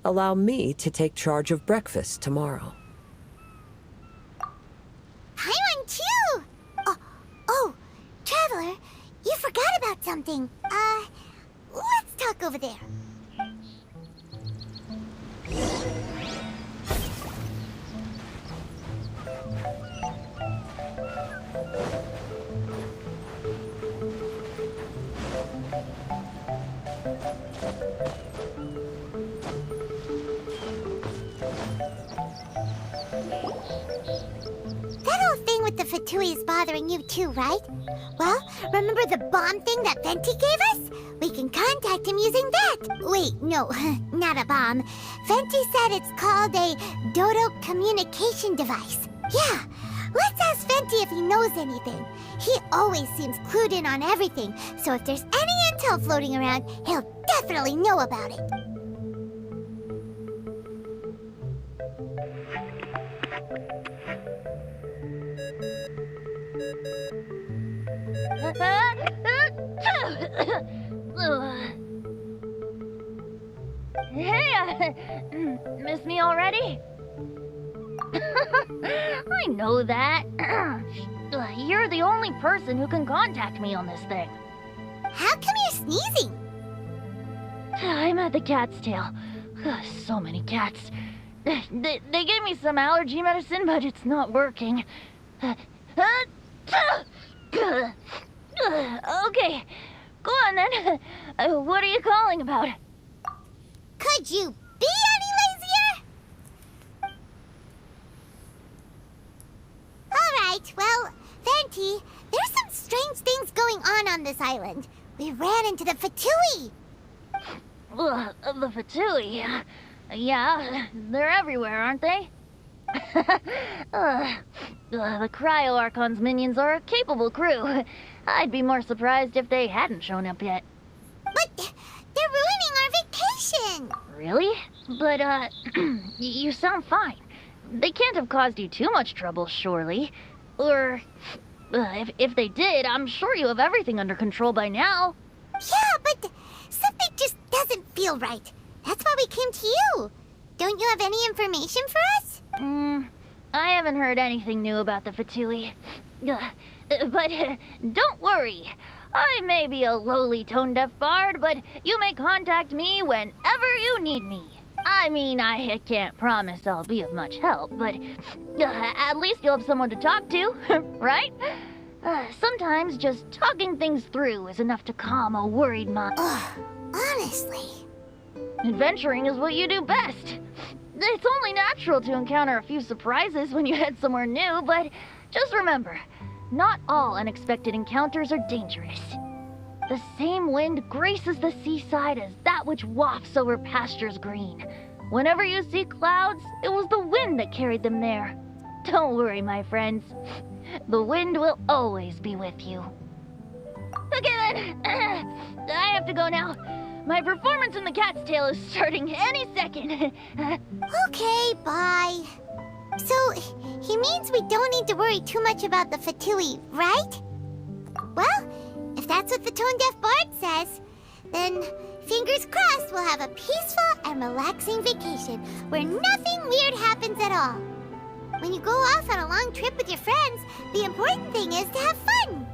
I: allow me to take charge of breakfast tomorrow.
B: Paimon too! Oh, Traveler, you forgot about something. Let's talk over there. That old thing with the Fatui is bothering you too, right? Well, remember the bomb thing that Venti gave us? We can contact him using that. Wait, no, not a bomb. Venti said it's called a Dodo communication device. Yeah, let's ask Venti if he knows anything. He always seems clued in on everything, so if there's any intel floating around, he'll definitely know about it.
M: Hey, miss me already? I know that. You're the only person who can contact me on this thing.
B: How come you're sneezing?
M: I'm at the cat's tail. So many cats. They gave me some allergy medicine, but it's not working. Okay, go on then. What are you calling about?
B: Could you be any lazier? Alright, well, Venti, there's some strange things going on this island. We ran into the Fatui.
M: The Fatui. Yeah, they're everywhere, aren't they? The Cryo Archon's minions are a capable crew. I'd be more surprised if they hadn't shown up yet.
B: But they're ruining our vacation.
M: Really? But, you sound fine. They can't have caused you too much trouble, surely. Or, if they did, I'm sure you have everything under control by now.
B: Yeah, but something just doesn't feel right. That's why we came to you. Don't you have any information for us?
M: I haven't heard anything new about the Fatui. But don't worry. I may be a lowly tone-deaf bard, but you may contact me whenever you need me. I mean, I can't promise I'll be of much help, but at least you'll have someone to talk to, right? Sometimes just talking things through is enough to calm a worried mind.
B: Honestly.
M: Adventuring is what you do best. It's only natural to encounter a few surprises when you head somewhere new, but just remember, not all unexpected encounters are dangerous. The same wind graces the seaside as that which wafts over pastures green. Whenever you see clouds, it was the wind that carried them there. Don't worry, my friends. The wind will always be with you. Okay then, I have to go now. My performance in the Cat's Tail is starting any second.
B: Okay, bye. So, he means we don't need to worry too much about the Fatui, right? Well, if that's what the tone-deaf bard says, then fingers crossed we'll have a peaceful and relaxing vacation where nothing weird happens at all. When you go off on a long trip with your friends, the important thing is to have fun.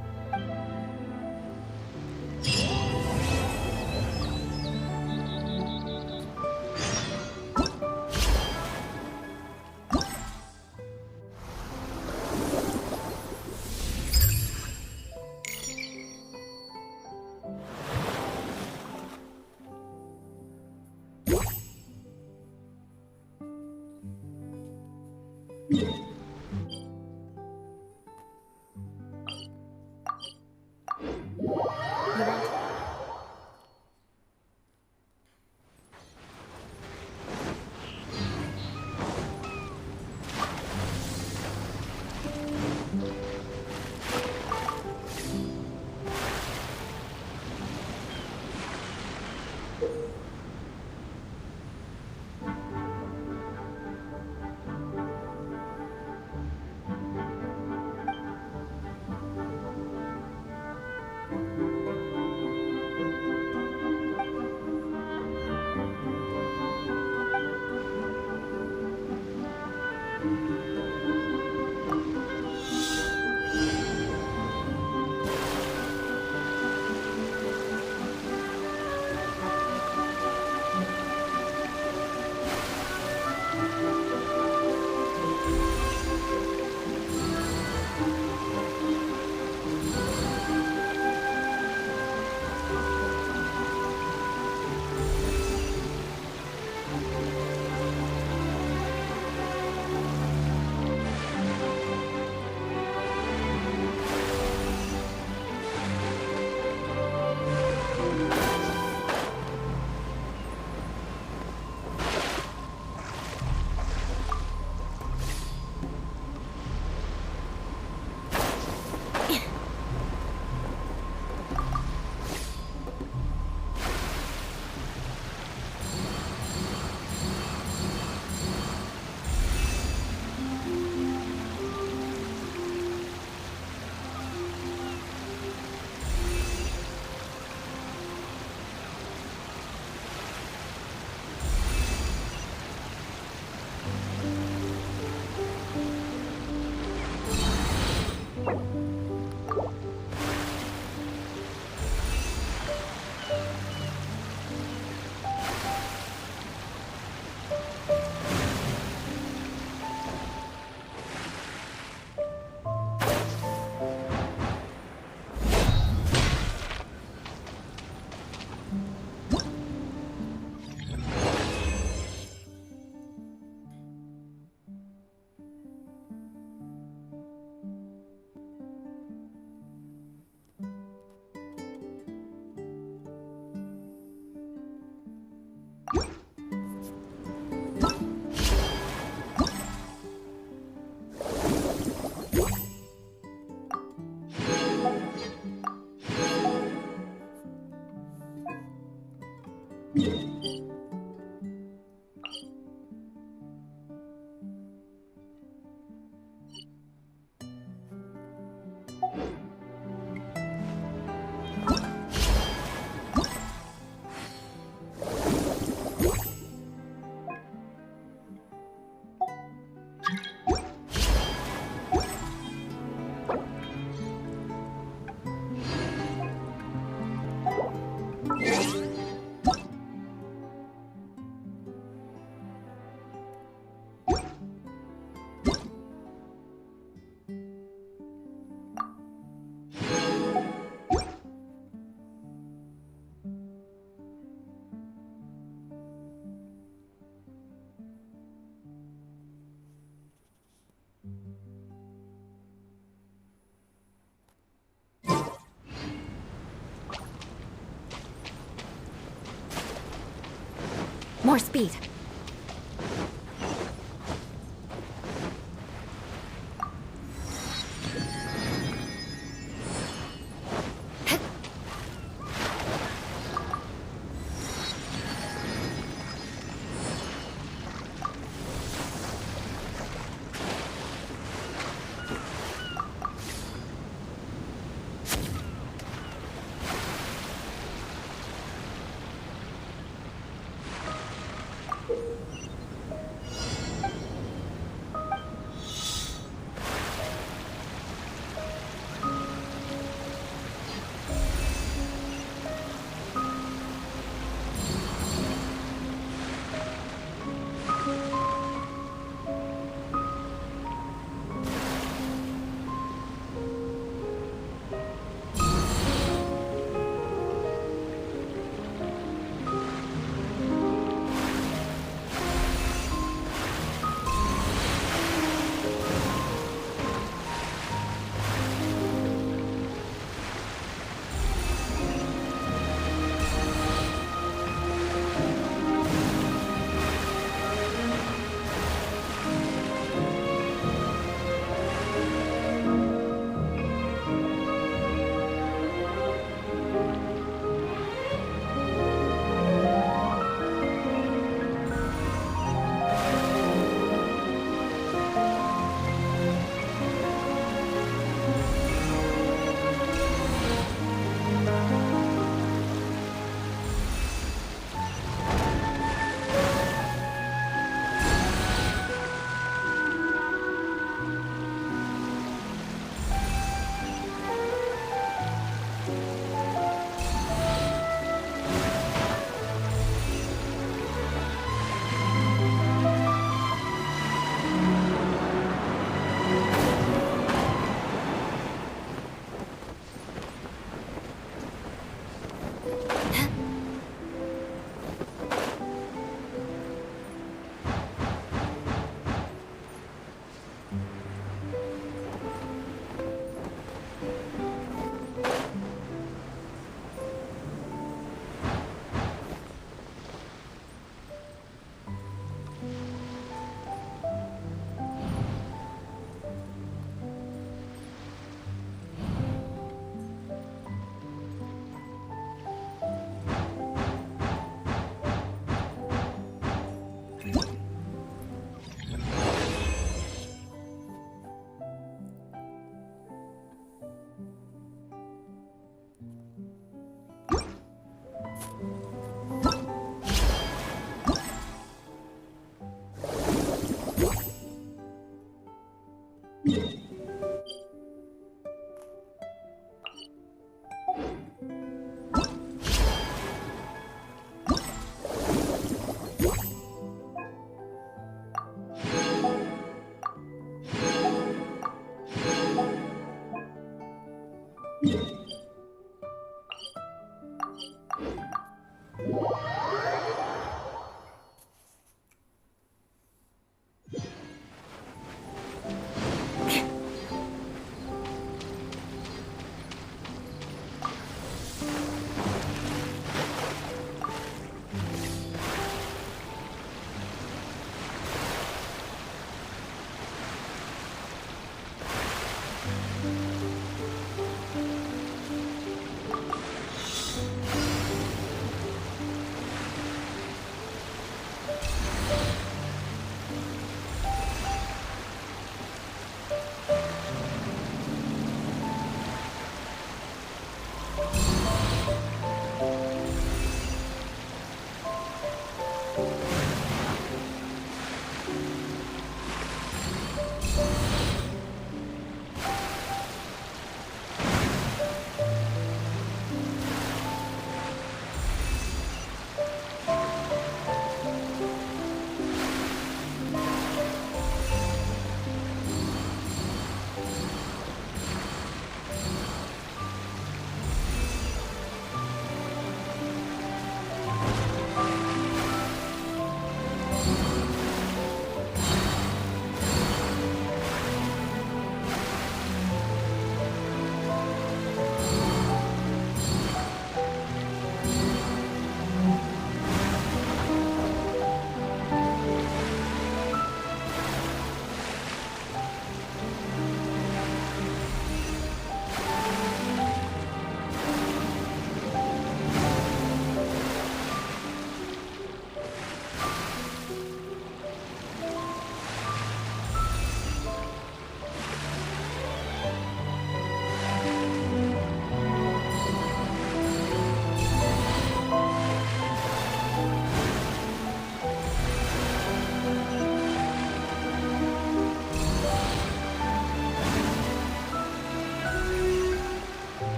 J: More speed.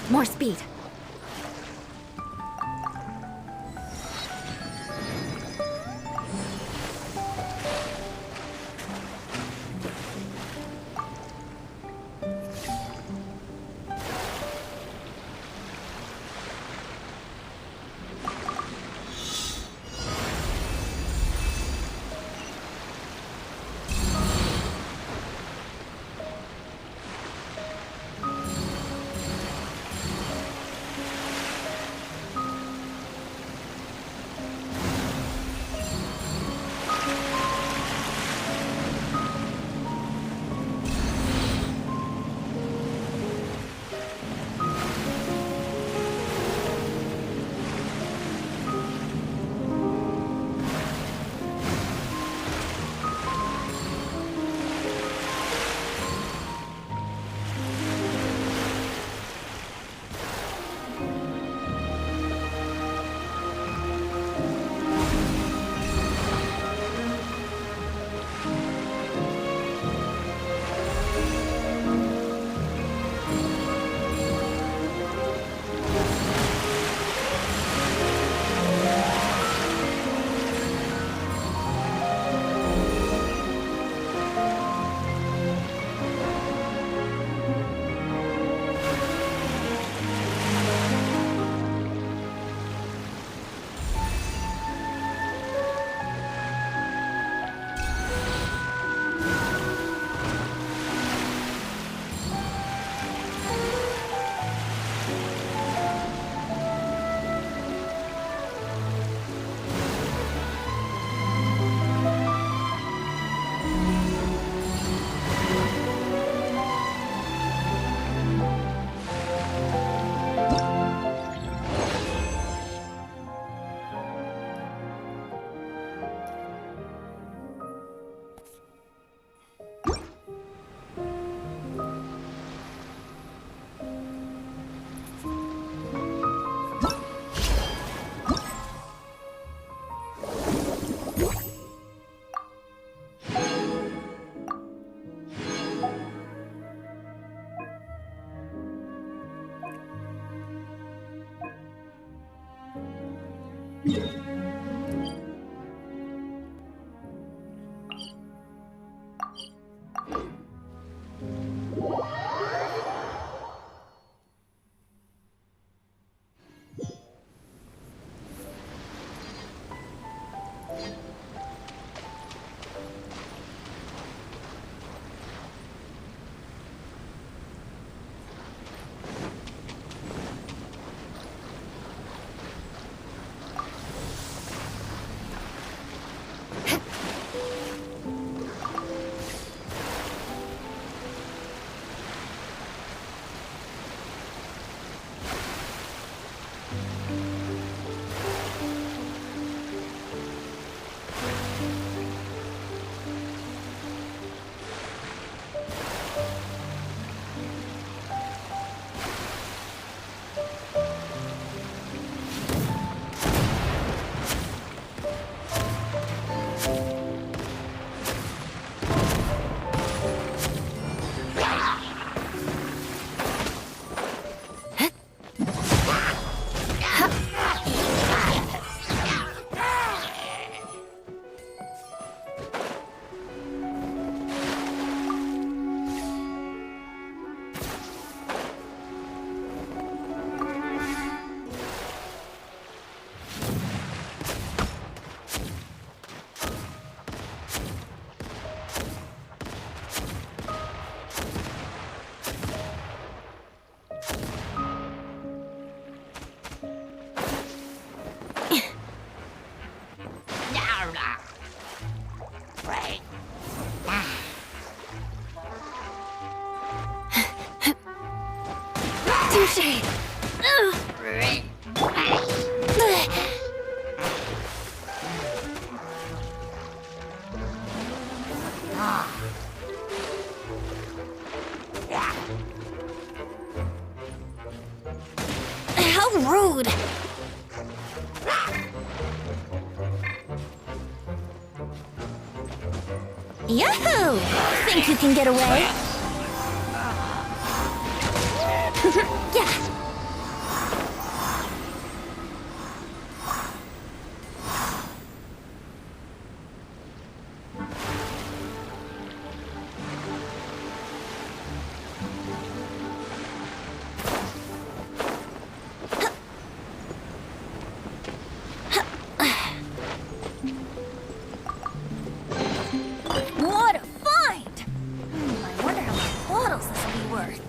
J: More speed.
F: Touché! How rude! Yahoo! Think you can get away? Yeah! What a find! I wonder how many bottles this will be worth.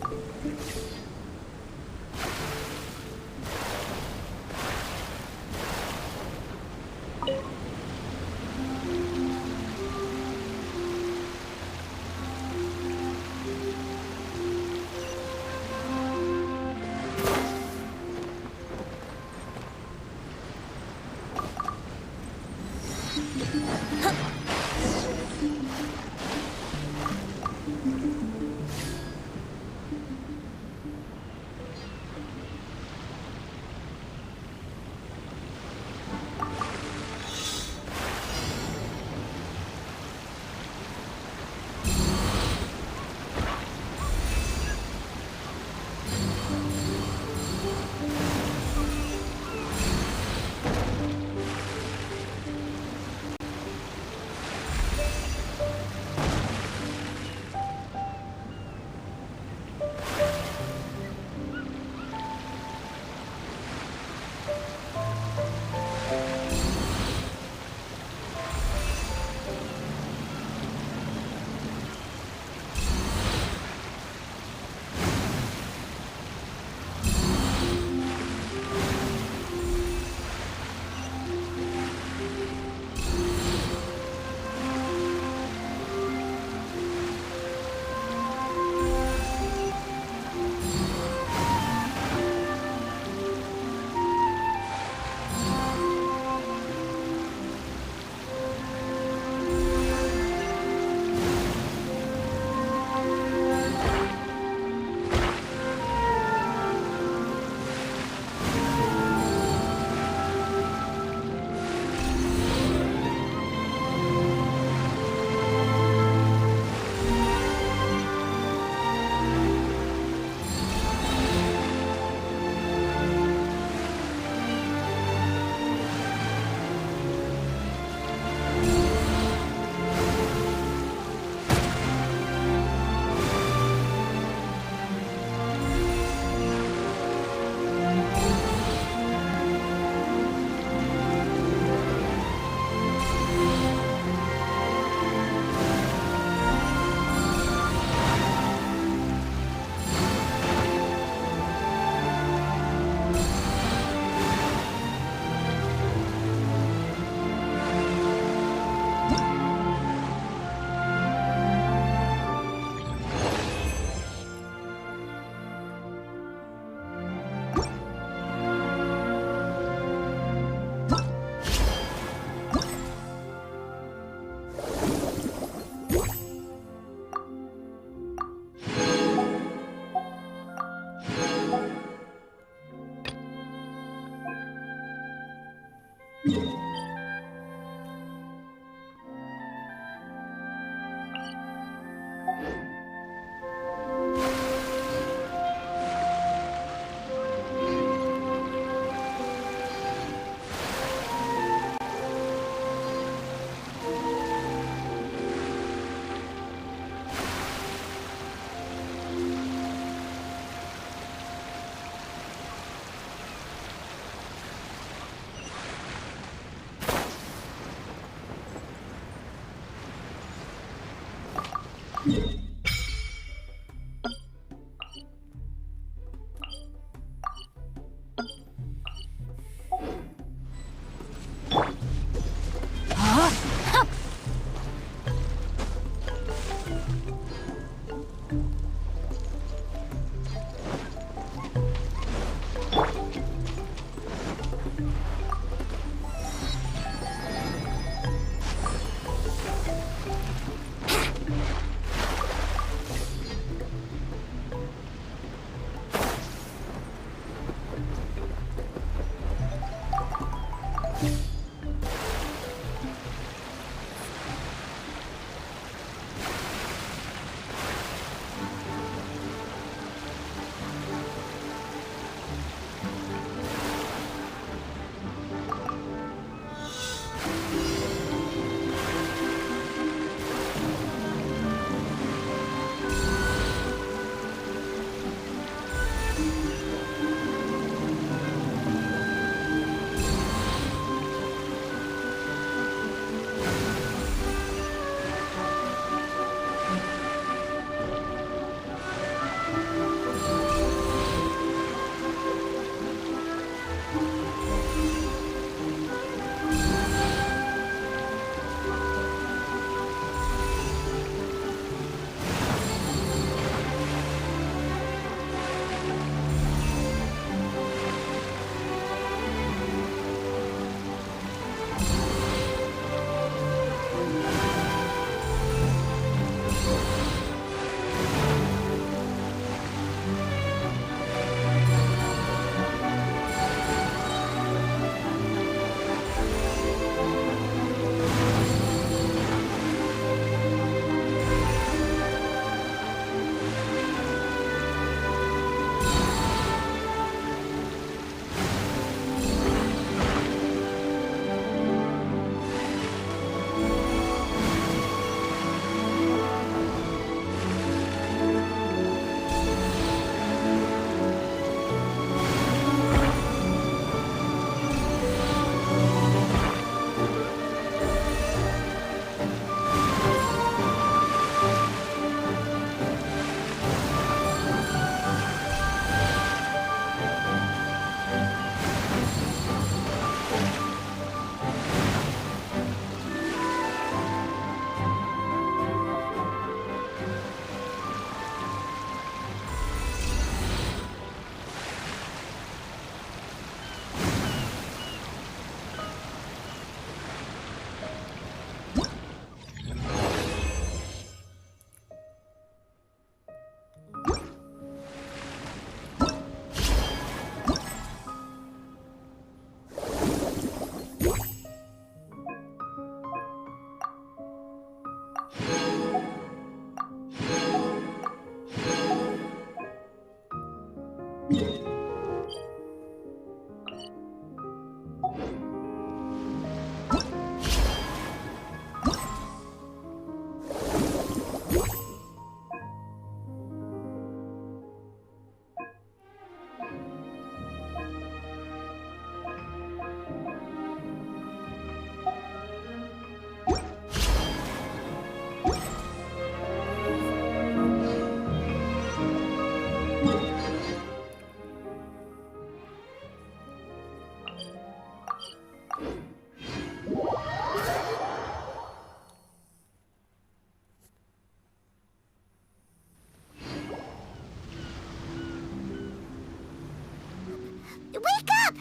B: Wake up!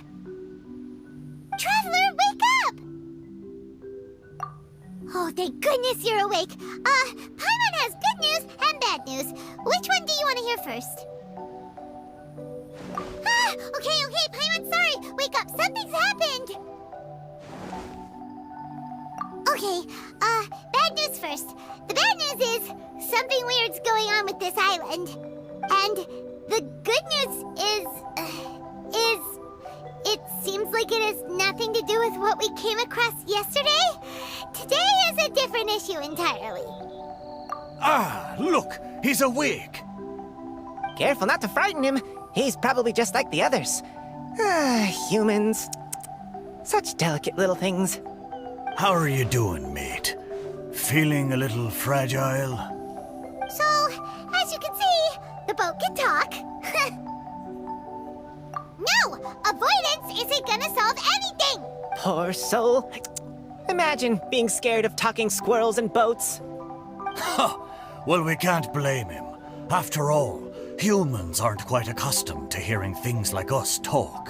B: Traveler, wake up! Oh, thank goodness you're awake. Paimon has good news and bad news. Which one do you want to hear first? Okay, Paimon, sorry. Wake up, something's happened. with this island. And the good news it seems like it has nothing to do with what we came across yesterday. Today is a different issue entirely.
N: Ah, look, he's awake.
O: Careful not to frighten him. He's probably just like the others. Humans. Such delicate little things.
N: How are you doing, mate? Feeling a little fragile?
B: So, as you can see, the boat can talk. No! Avoidance isn't gonna solve anything!
O: Poor soul. Imagine being scared of talking squirrels and boats.
N: Ha! Well, we can't blame him. After all, humans aren't quite accustomed to hearing things like us talk.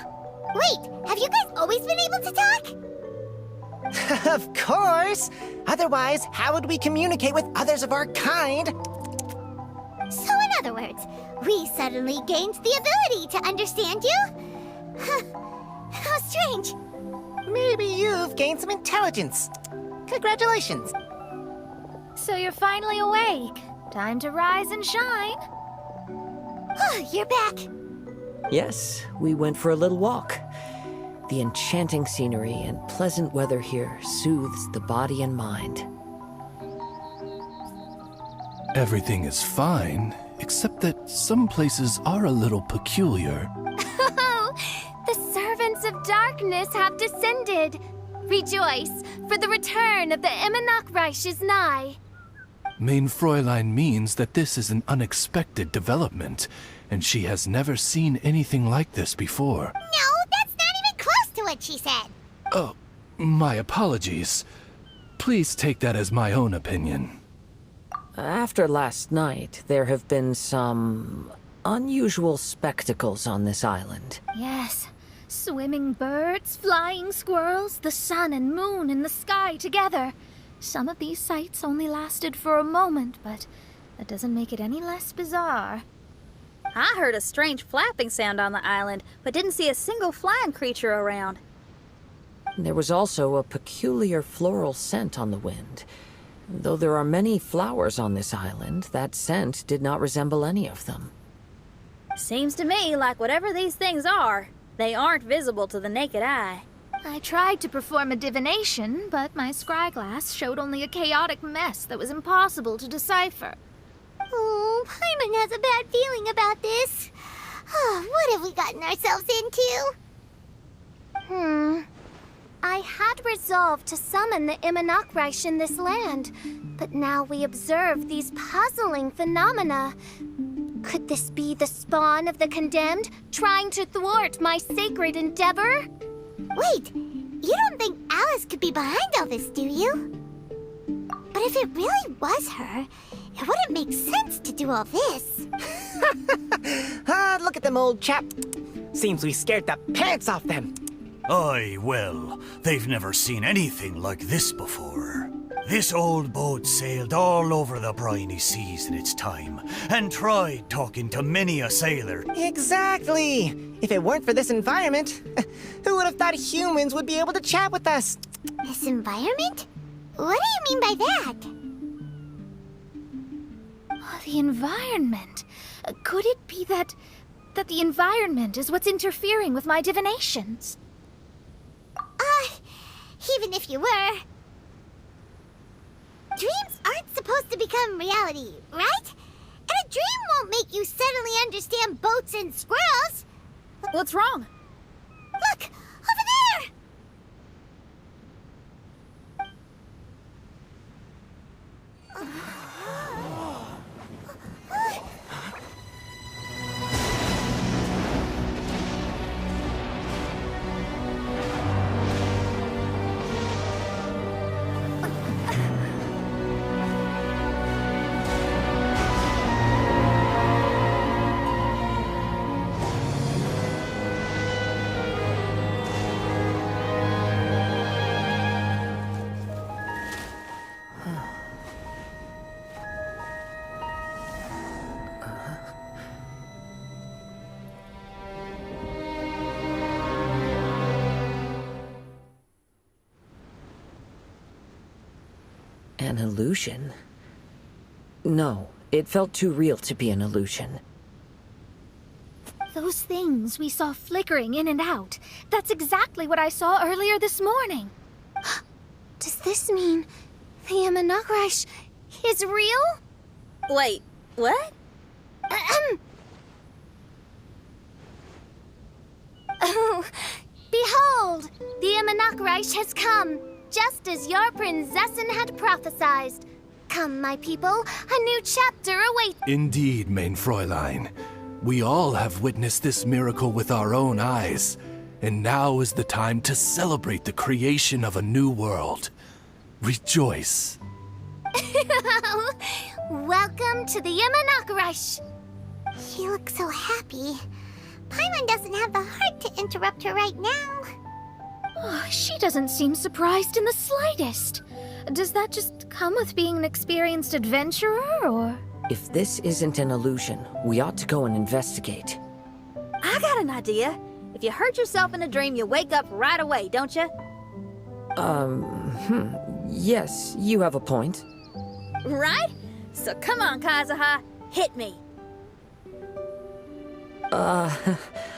B: Wait, have you guys always been able to talk?
O: Of course! Otherwise, how would we communicate with others of our kind?
B: So in other words, we suddenly gained the ability to understand you? How strange.
O: Maybe you've gained some intelligence. Congratulations.
F: So you're finally awake. Time to rise and shine.
B: You're back.
I: Yes, we went for a little walk. The enchanting scenery and pleasant weather here soothes the body and mind.
E: Everything is fine, except that some places are a little peculiar.
D: The servants of darkness have descended. Rejoice, for the return of the Immernachtreich is nigh.
E: Main Fräulein means that this is an unexpected development, and she has never seen anything like this before.
B: No, that's not even close to what she said.
E: Oh, my apologies. Please take that as my own opinion.
I: After last night, there have been some unusual spectacles on this island.
F: Yes. Swimming birds, flying squirrels, the sun and moon in the sky together. Some of these sights only lasted for a moment, but that doesn't make it any less bizarre.
C: I heard a strange flapping sound on the island, but didn't see a single flying creature around.
I: There was also a peculiar floral scent on the wind. Though there are many flowers on this island, that scent did not resemble any of them.
C: Seems to me like whatever these things are, they aren't visible to the naked eye.
F: I tried to perform a divination, but my scryglass showed only a chaotic mess that was impossible to decipher.
B: Oh, Paimon has a bad feeling about this. What have we gotten ourselves into?
D: I had resolved to summon the Immernachtreich in this land, but now we observe these puzzling phenomena. Could this be the spawn of the condemned, trying to thwart my sacred endeavor?
B: Wait, you don't think Alice could be behind all this, do you? But if it really was her, it wouldn't make sense to do all this.
O: Look at them, old chap. Seems we scared the pants off them.
N: Aye, well, they've never seen anything like this before. This old boat sailed all over the briny seas in its time, and tried talking to many a sailor.
O: Exactly! If it weren't for this environment, who would have thought humans would be able to chat with us?
B: This environment? What do you mean by that?
F: Oh, the environment. Could it be that the environment is what's interfering with my divinations?
B: Even if you were... Dreams aren't supposed to become reality, right? And a dream won't make you suddenly understand boats and squirrels.
C: What's wrong?
B: Look! Over there!
I: An illusion? No, It felt too real to be an illusion.
F: Those things we saw flickering in and out, that's exactly what I saw earlier this morning.
D: Does this mean the Imanakrish is real?
C: Wait, what?
D: Oh, behold! The Imanakrish has come, just as your Prinzessin had prophesied. Come, my people, a new chapter awaits.
E: Indeed, main Fräulein. We all have witnessed this miracle with our own eyes, and now is the time to celebrate the creation of a new world. Rejoice.
D: Welcome to the Imanakrish.
B: She looks so happy. Paimon doesn't have the heart to interrupt her right now.
F: Oh, she doesn't seem surprised in the slightest. Does that just come with being an experienced adventurer, or...?
I: If this isn't an illusion, we ought to go and investigate.
C: I got an idea. If you hurt yourself in a dream, you wake up right away, don't you?
I: Yes, you have a point.
C: Right? So come on, Kazuha, hit me.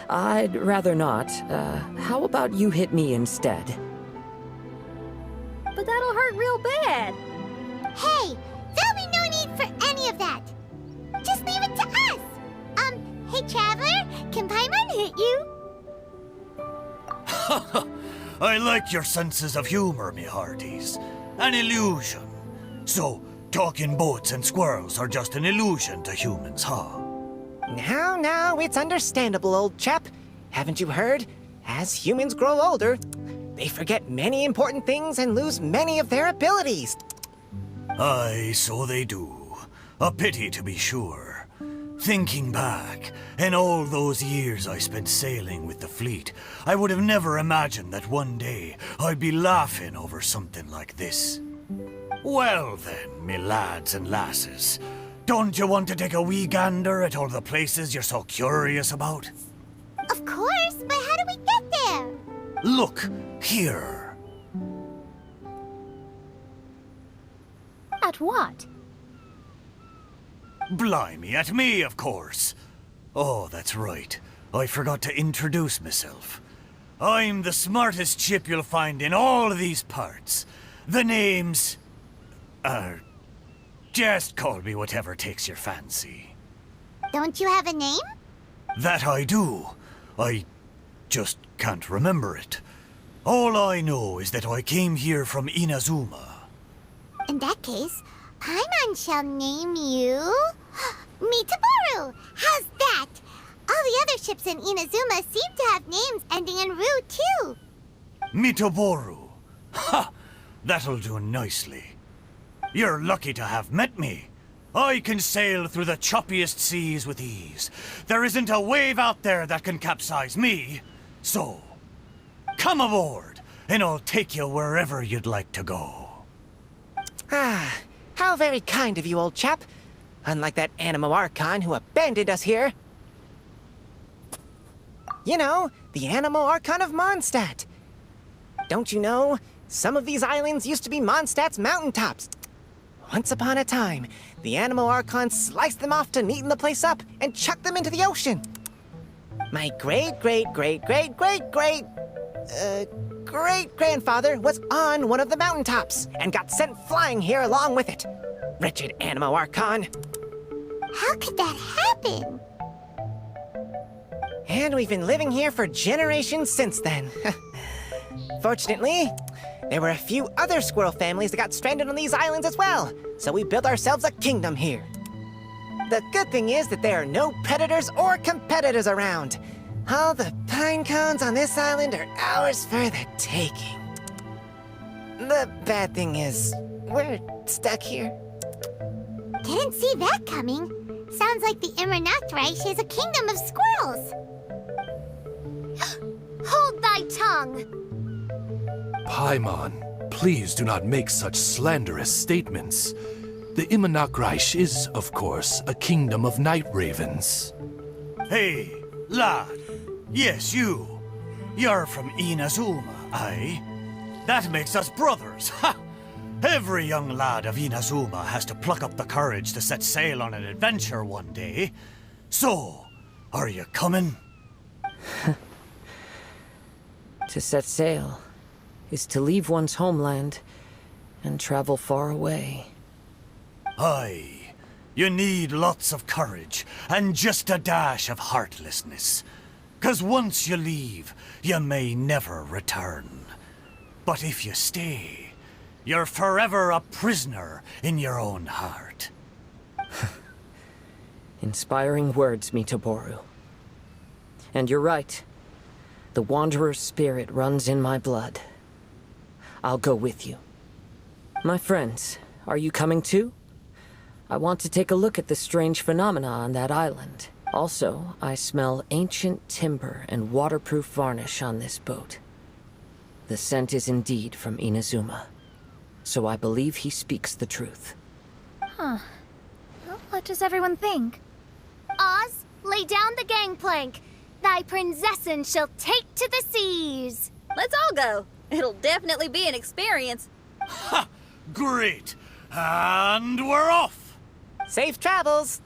I: I'd rather not. How about you hit me instead?
C: But that'll hurt real bad.
B: Hey, there'll be no need for any of that. Just leave it to us. Hey, Traveler, can Paimon hit you?
N: I like your senses of humor, me hearties. An illusion. So, talking boats and squirrels are just an illusion to humans, huh?
O: Now, it's understandable, old chap. Haven't you heard? As humans grow older, they forget many important things and lose many of their abilities.
N: Aye, so they do. A pity, to be sure. Thinking back, in all those years I spent sailing with the fleet, I would have never imagined that one day I'd be laughing over something like this. Well then, me lads and lasses, don't you want to take a wee gander at all the places you're so curious about?
B: Of course, but how do we get there?
N: Look, here.
F: At what?
N: Blimey, at me, of course. Oh, that's right. I forgot to introduce myself. I'm the smartest chip you'll find in all these parts. The name's... just call me whatever takes your fancy.
B: Don't you have a name?
N: That I do. I just can't remember it. All I know is that I came here from Inazuma.
B: In that case, Paimon shall name you... Mitaboru! How's that? All the other ships in Inazuma seem to have names ending in Ru, too.
N: Mitaboru. Ha! That'll do nicely. You're lucky to have met me. I can sail through the choppiest seas with ease. There isn't a wave out there that can capsize me. So, come aboard, and I'll take you wherever you'd like to go.
O: Ah, how very kind of you, old chap. Unlike that Animo Archon who abandoned us here. You know, the Animo Archon of Mondstadt. Don't you know, some of these islands used to be Mondstadt's mountaintops. Once upon a time, the Animo Archon sliced them off to neaten the place up and chucked them into the ocean. My great-grandfather was on one of the mountaintops and got sent flying here along with it. Wretched Animo Archon.
B: How could that happen?
O: And we've been living here for generations since then. Fortunately, there were a few other squirrel families that got stranded on these islands as well, so we built ourselves a kingdom here. The good thing is that there are no predators or competitors around. All the pine cones on this island are ours for the taking. The bad thing is, we're stuck here.
B: Didn't see that coming. Sounds like the Immernachreich is a kingdom of squirrels.
D: Hold thy tongue!
E: Paimon, please do not make such slanderous statements. The Immernachreich is, of course, a kingdom of night ravens.
N: Hey, lad. Yes, you. You're from Inazuma, aye? That makes us brothers, ha! Every young lad of Inazuma has to pluck up the courage to set sail on an adventure one day. So, are you coming?
I: To set sail is to leave one's homeland and travel far away.
N: Aye. You need lots of courage and just a dash of heartlessness. 'Cause once you leave, you may never return. But if you stay, you're forever a prisoner in your own heart.
I: Inspiring words, Mitoboru. And you're right. The Wanderer's spirit runs in my blood. I'll go with you. My friends, are you coming too? I want to take a look at the strange phenomena on that island. Also, I smell ancient timber and waterproof varnish on this boat. The scent is indeed from Inazuma. So I believe he speaks the truth.
F: Huh. Well, what does everyone think?
D: Oz, lay down the gangplank. Thy princessin shall take to the seas.
C: Let's all go. It'll definitely be an experience.
N: Ha! Great! And we're off!
O: Safe travels!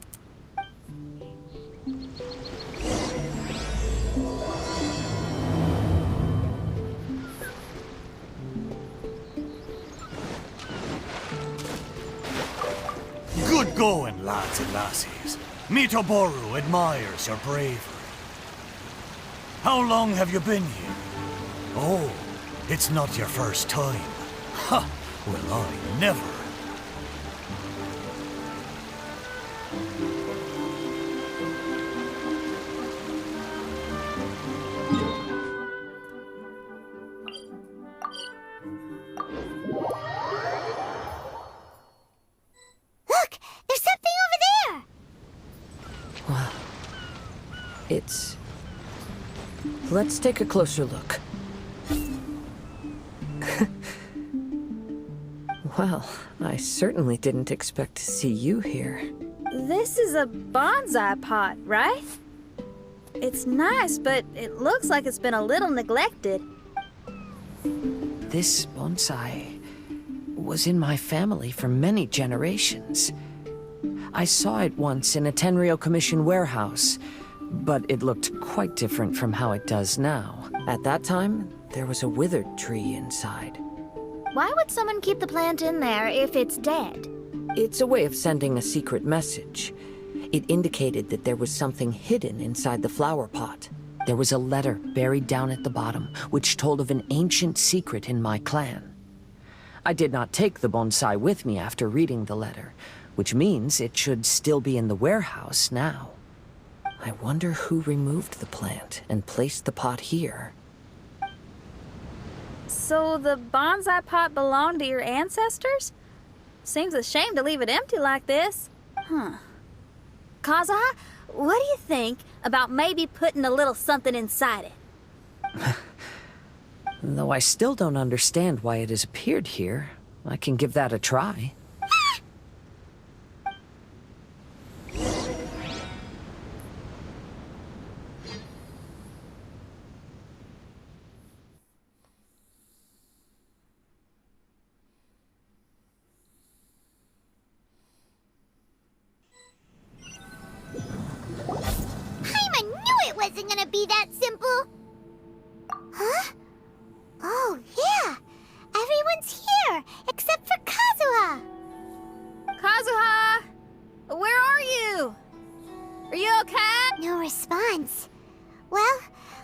N: Good going, lads and lassies. Mitoboru admires your bravery. How long have you been here? Oh, it's not your first time. Ha! Well, I never.
B: Look! There's something over there!
I: Wow. It's... Let's take a closer look. Well, I certainly didn't expect to see you here.
C: This is a bonsai pot, right? It's nice, but it looks like it's been a little neglected.
I: This bonsai was in my family for many generations. I saw it once in a Tenryo Commission warehouse, but it looked quite different from how it does now. At that time, there was a withered tree inside.
F: Why would someone keep the plant in there if it's dead?
I: It's a way of sending a secret message. It indicated that there was something hidden inside the flower pot. There was a letter buried down at the bottom, which told of an ancient secret in my clan. I did not take the bonsai with me after reading the letter, which means it should still be in the warehouse now. I wonder who removed the plant and placed the pot here.
C: So the bonsai pot belonged to your ancestors? Seems a shame to leave it empty like this. Huh. Kazuha, what do you think about maybe putting a little something inside it?
I: Though I still don't understand why it has appeared here, I can give that a try.
B: I knew it wasn't gonna be that simple! Huh? Oh, yeah! Everyone's here, except for Kazuha!
C: Kazuha! Where are you? Are you okay?
B: No response. Well,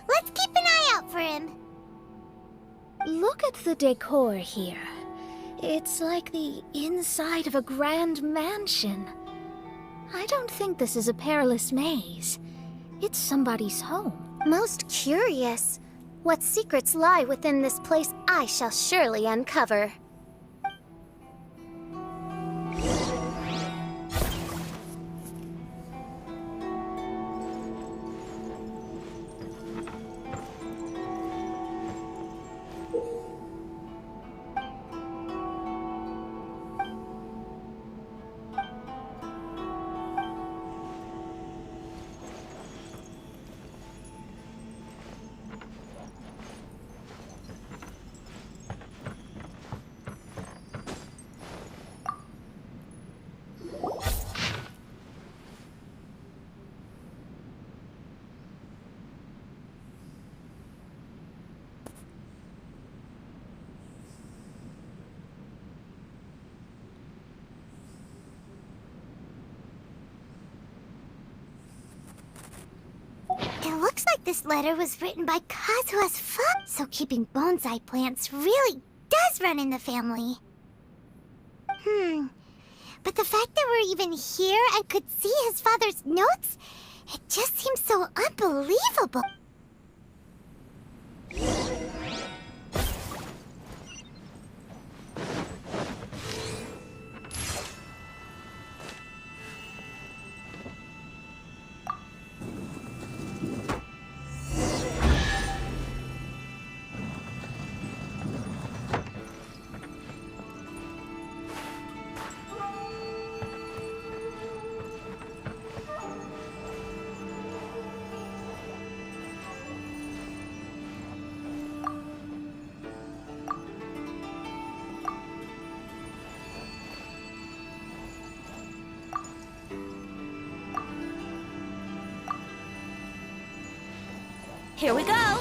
B: let's keep an eye out for him.
F: Look at the decor here. It's like the inside of a grand mansion. I don't think this is a perilous maze. It's somebody's home.
D: Most curious. What secrets lie within this place I shall surely uncover.
B: Looks like this letter was written by Kazuha's father, so keeping bonsai plants really does run in the family. But the fact that we're even here and could see his father's notes, it just seems so unbelievable.
C: Here we go!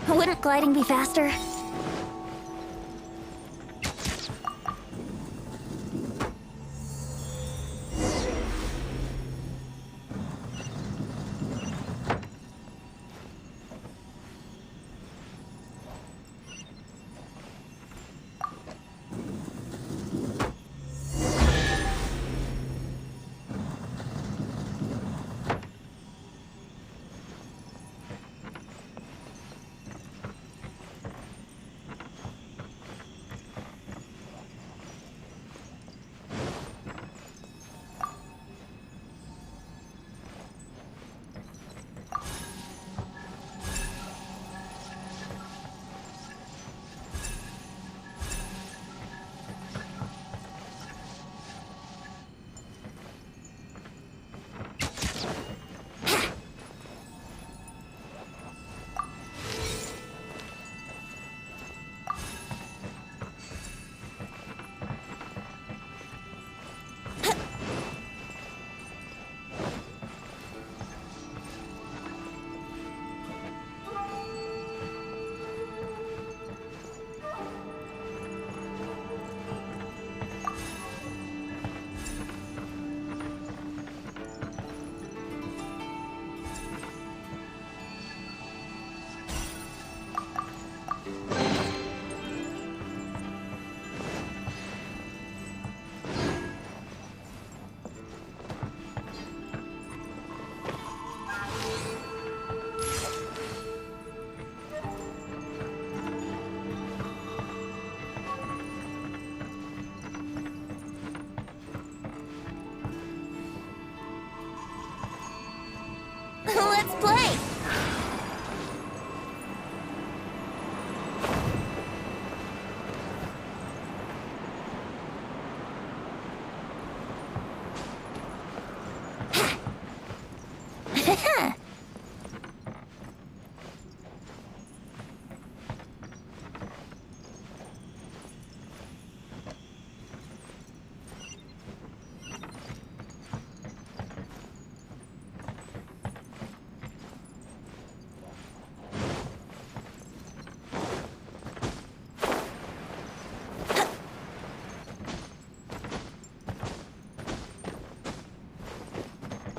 D: Wouldn't gliding be faster?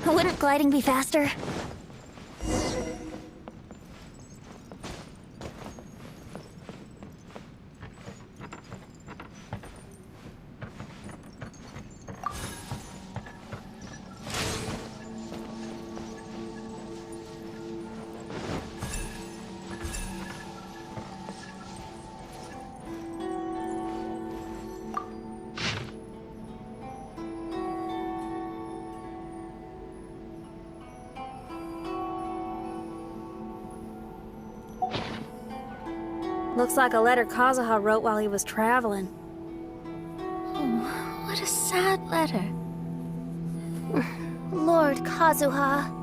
D: Wouldn't gliding be faster?
C: Looks like a letter Kazuha wrote while he was traveling.
F: Oh, what a sad letter.
D: Lord Kazuha.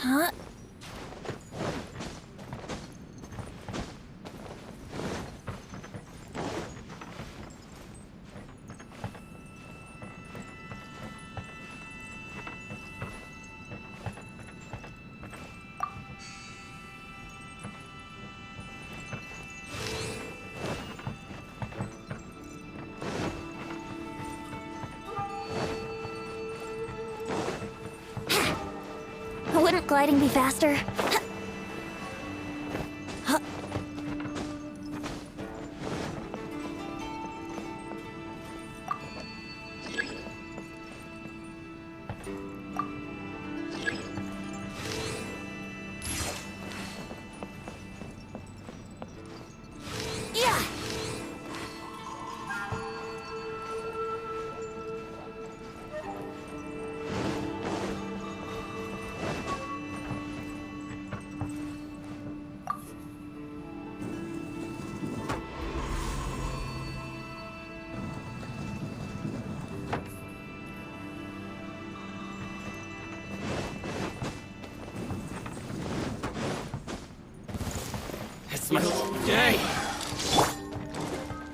D: Huh? Wouldn't gliding be faster?
E: It's my day.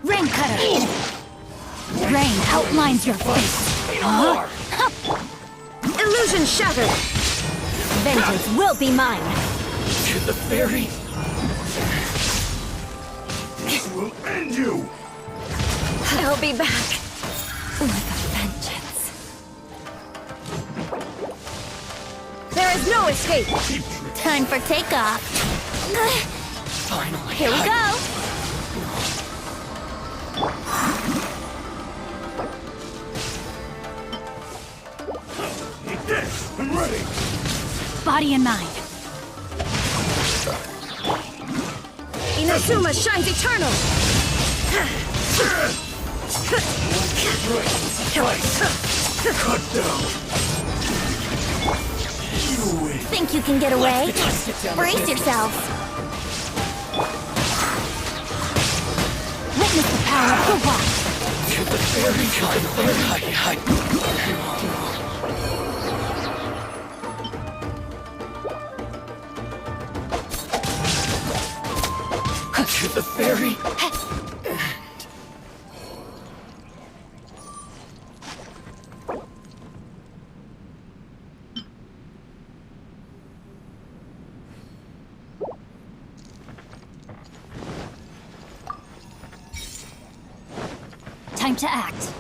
F: Rain Cutter! Rain outlines your face. Huh? Illusion shattered! Vengeance will be mine!
E: To the fairy.
K: This will end you!
F: I'll be back with a vengeance. There is no escape! Time for takeoff!
E: Finally.
F: Here we go!
K: Eat this! I'm ready!
F: Body and mind. Inazuma shines eternal!
K: Cut down! You win!
D: Think you can get away? Brace yourselves!
F: Witness the power of the rock!
E: To the fairy. To the fairy.
F: Time to act.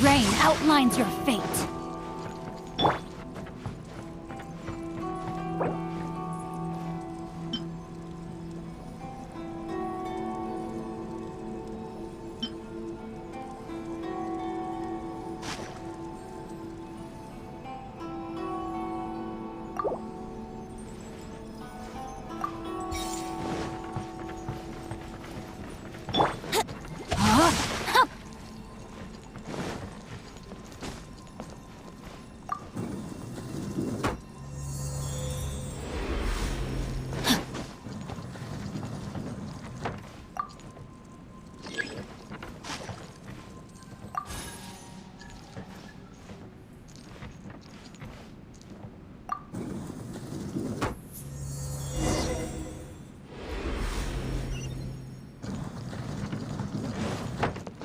F: Rain outlines your fate.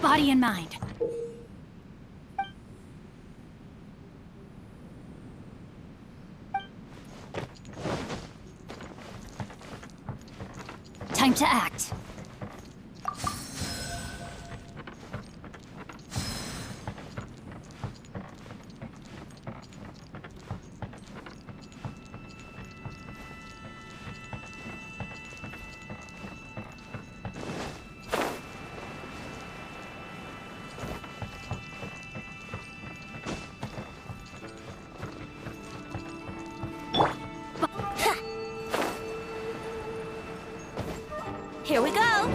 F: Body and mind. Time to act.
C: Here we go!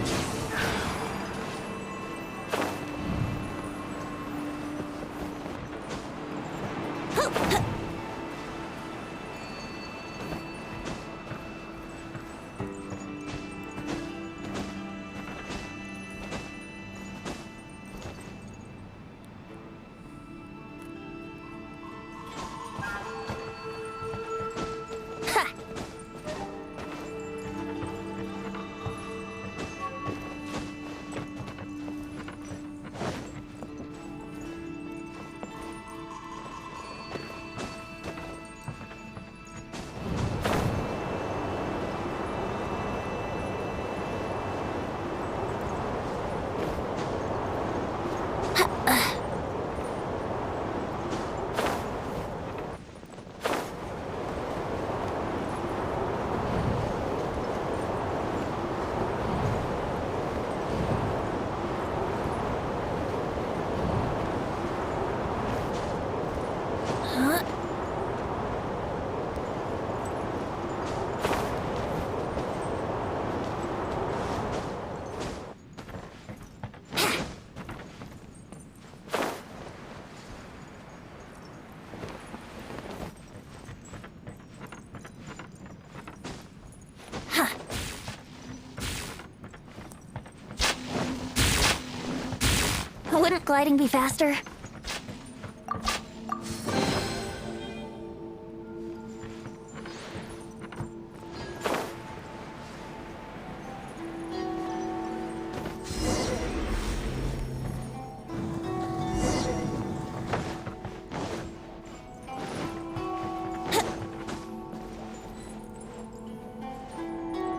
D: Wouldn't gliding be faster?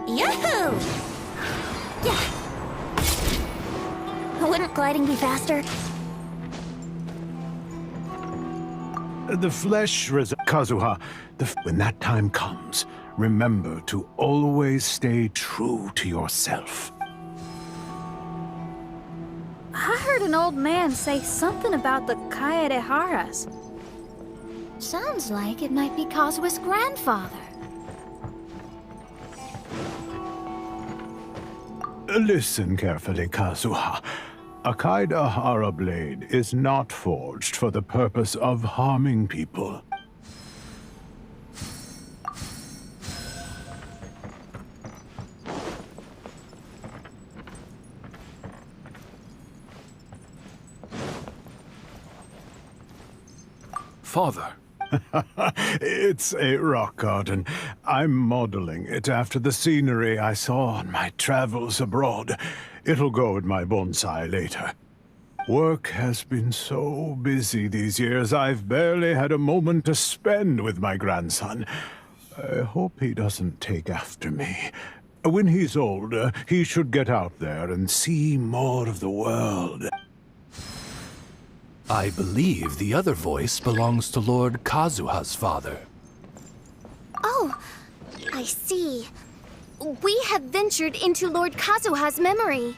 B: Yahoo!
D: Yeah. Wouldn't gliding be faster?
P: The flesh Kazuha, when that time comes, remember to always stay true to yourself.
C: I heard an old man say something about the Kaedeharas.
F: Sounds like it might be Kazuha's grandfather.
P: Listen carefully, Kazuha. A Kaedehara blade is not forged for the purpose of harming people.
E: Father.
P: It's a rock garden. I'm modeling it after the scenery I saw on my travels abroad. It'll go in my bonsai later. Work has been so busy these years, I've barely had a moment to spend with my grandson. I hope he doesn't take after me. When he's older, he should get out there and see more of the world.
E: I believe the other voice belongs to Lord Kazuha's father.
D: Oh, I see. We have ventured into Lord Kazuha's memory.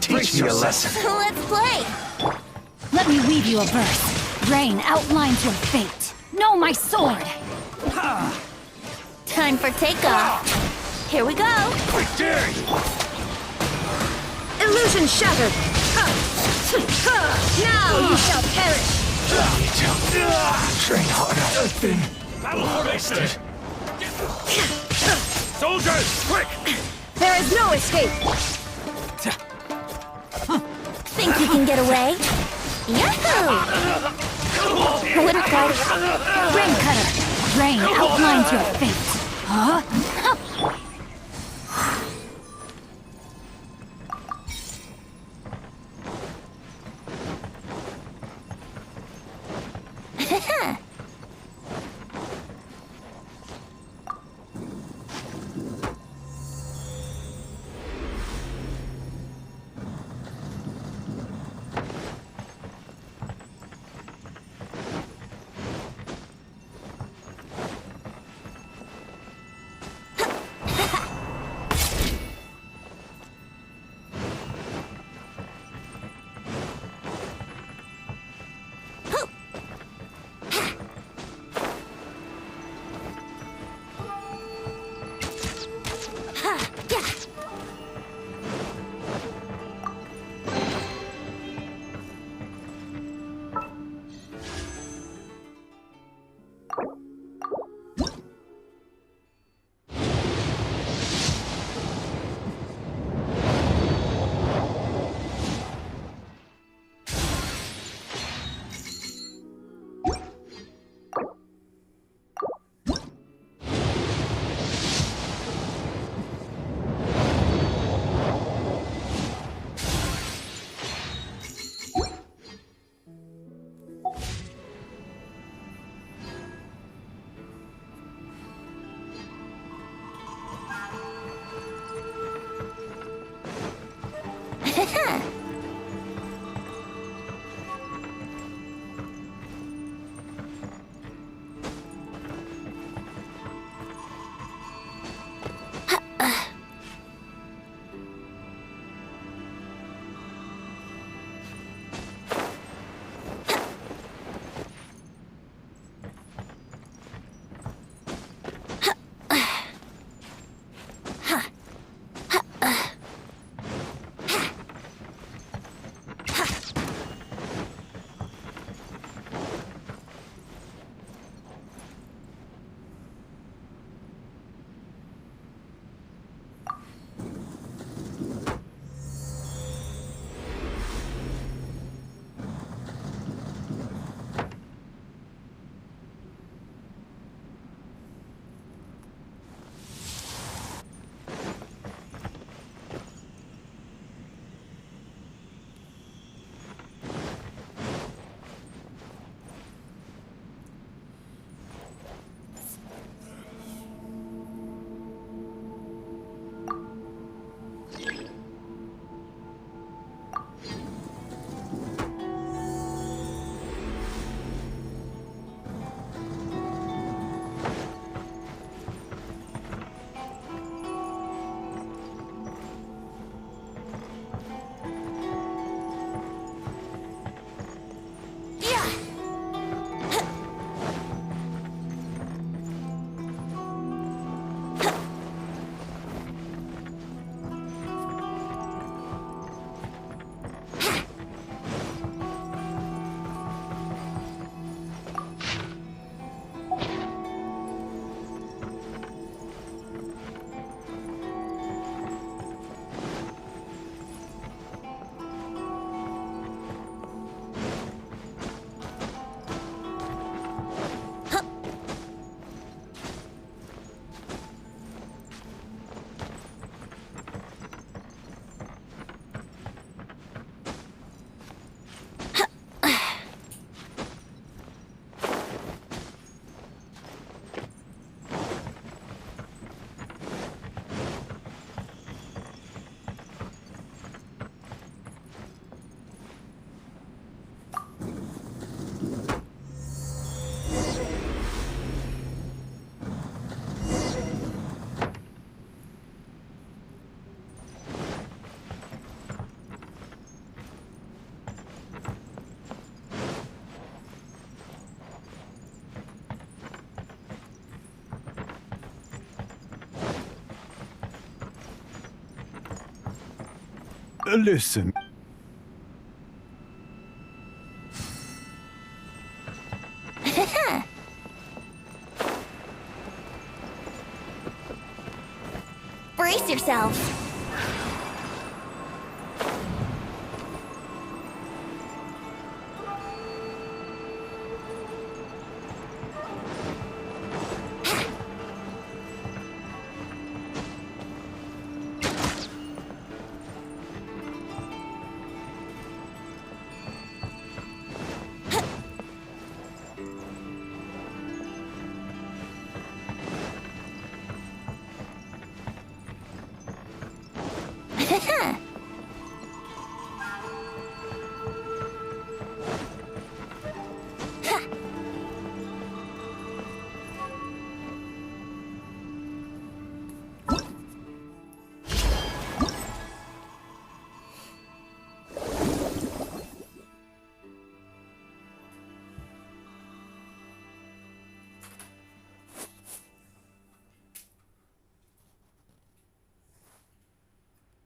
Q: Teach me a lesson.
D: Let's play!
F: Let me weave you a verse. Rain outlines your fate. Know my sword.
D: Time for takeoff. Here we go.
Q: I dare you!
D: Illusion shattered. Now you shall perish.
Q: Train harder. I've been blasted.
N: Soldiers, quick!
D: There is no escape. Think you can get away? Yahoo! Wind cutter.
F: Rain cutter. Rain outlines your fate. Huh?
P: Listen.
D: Brace yourself.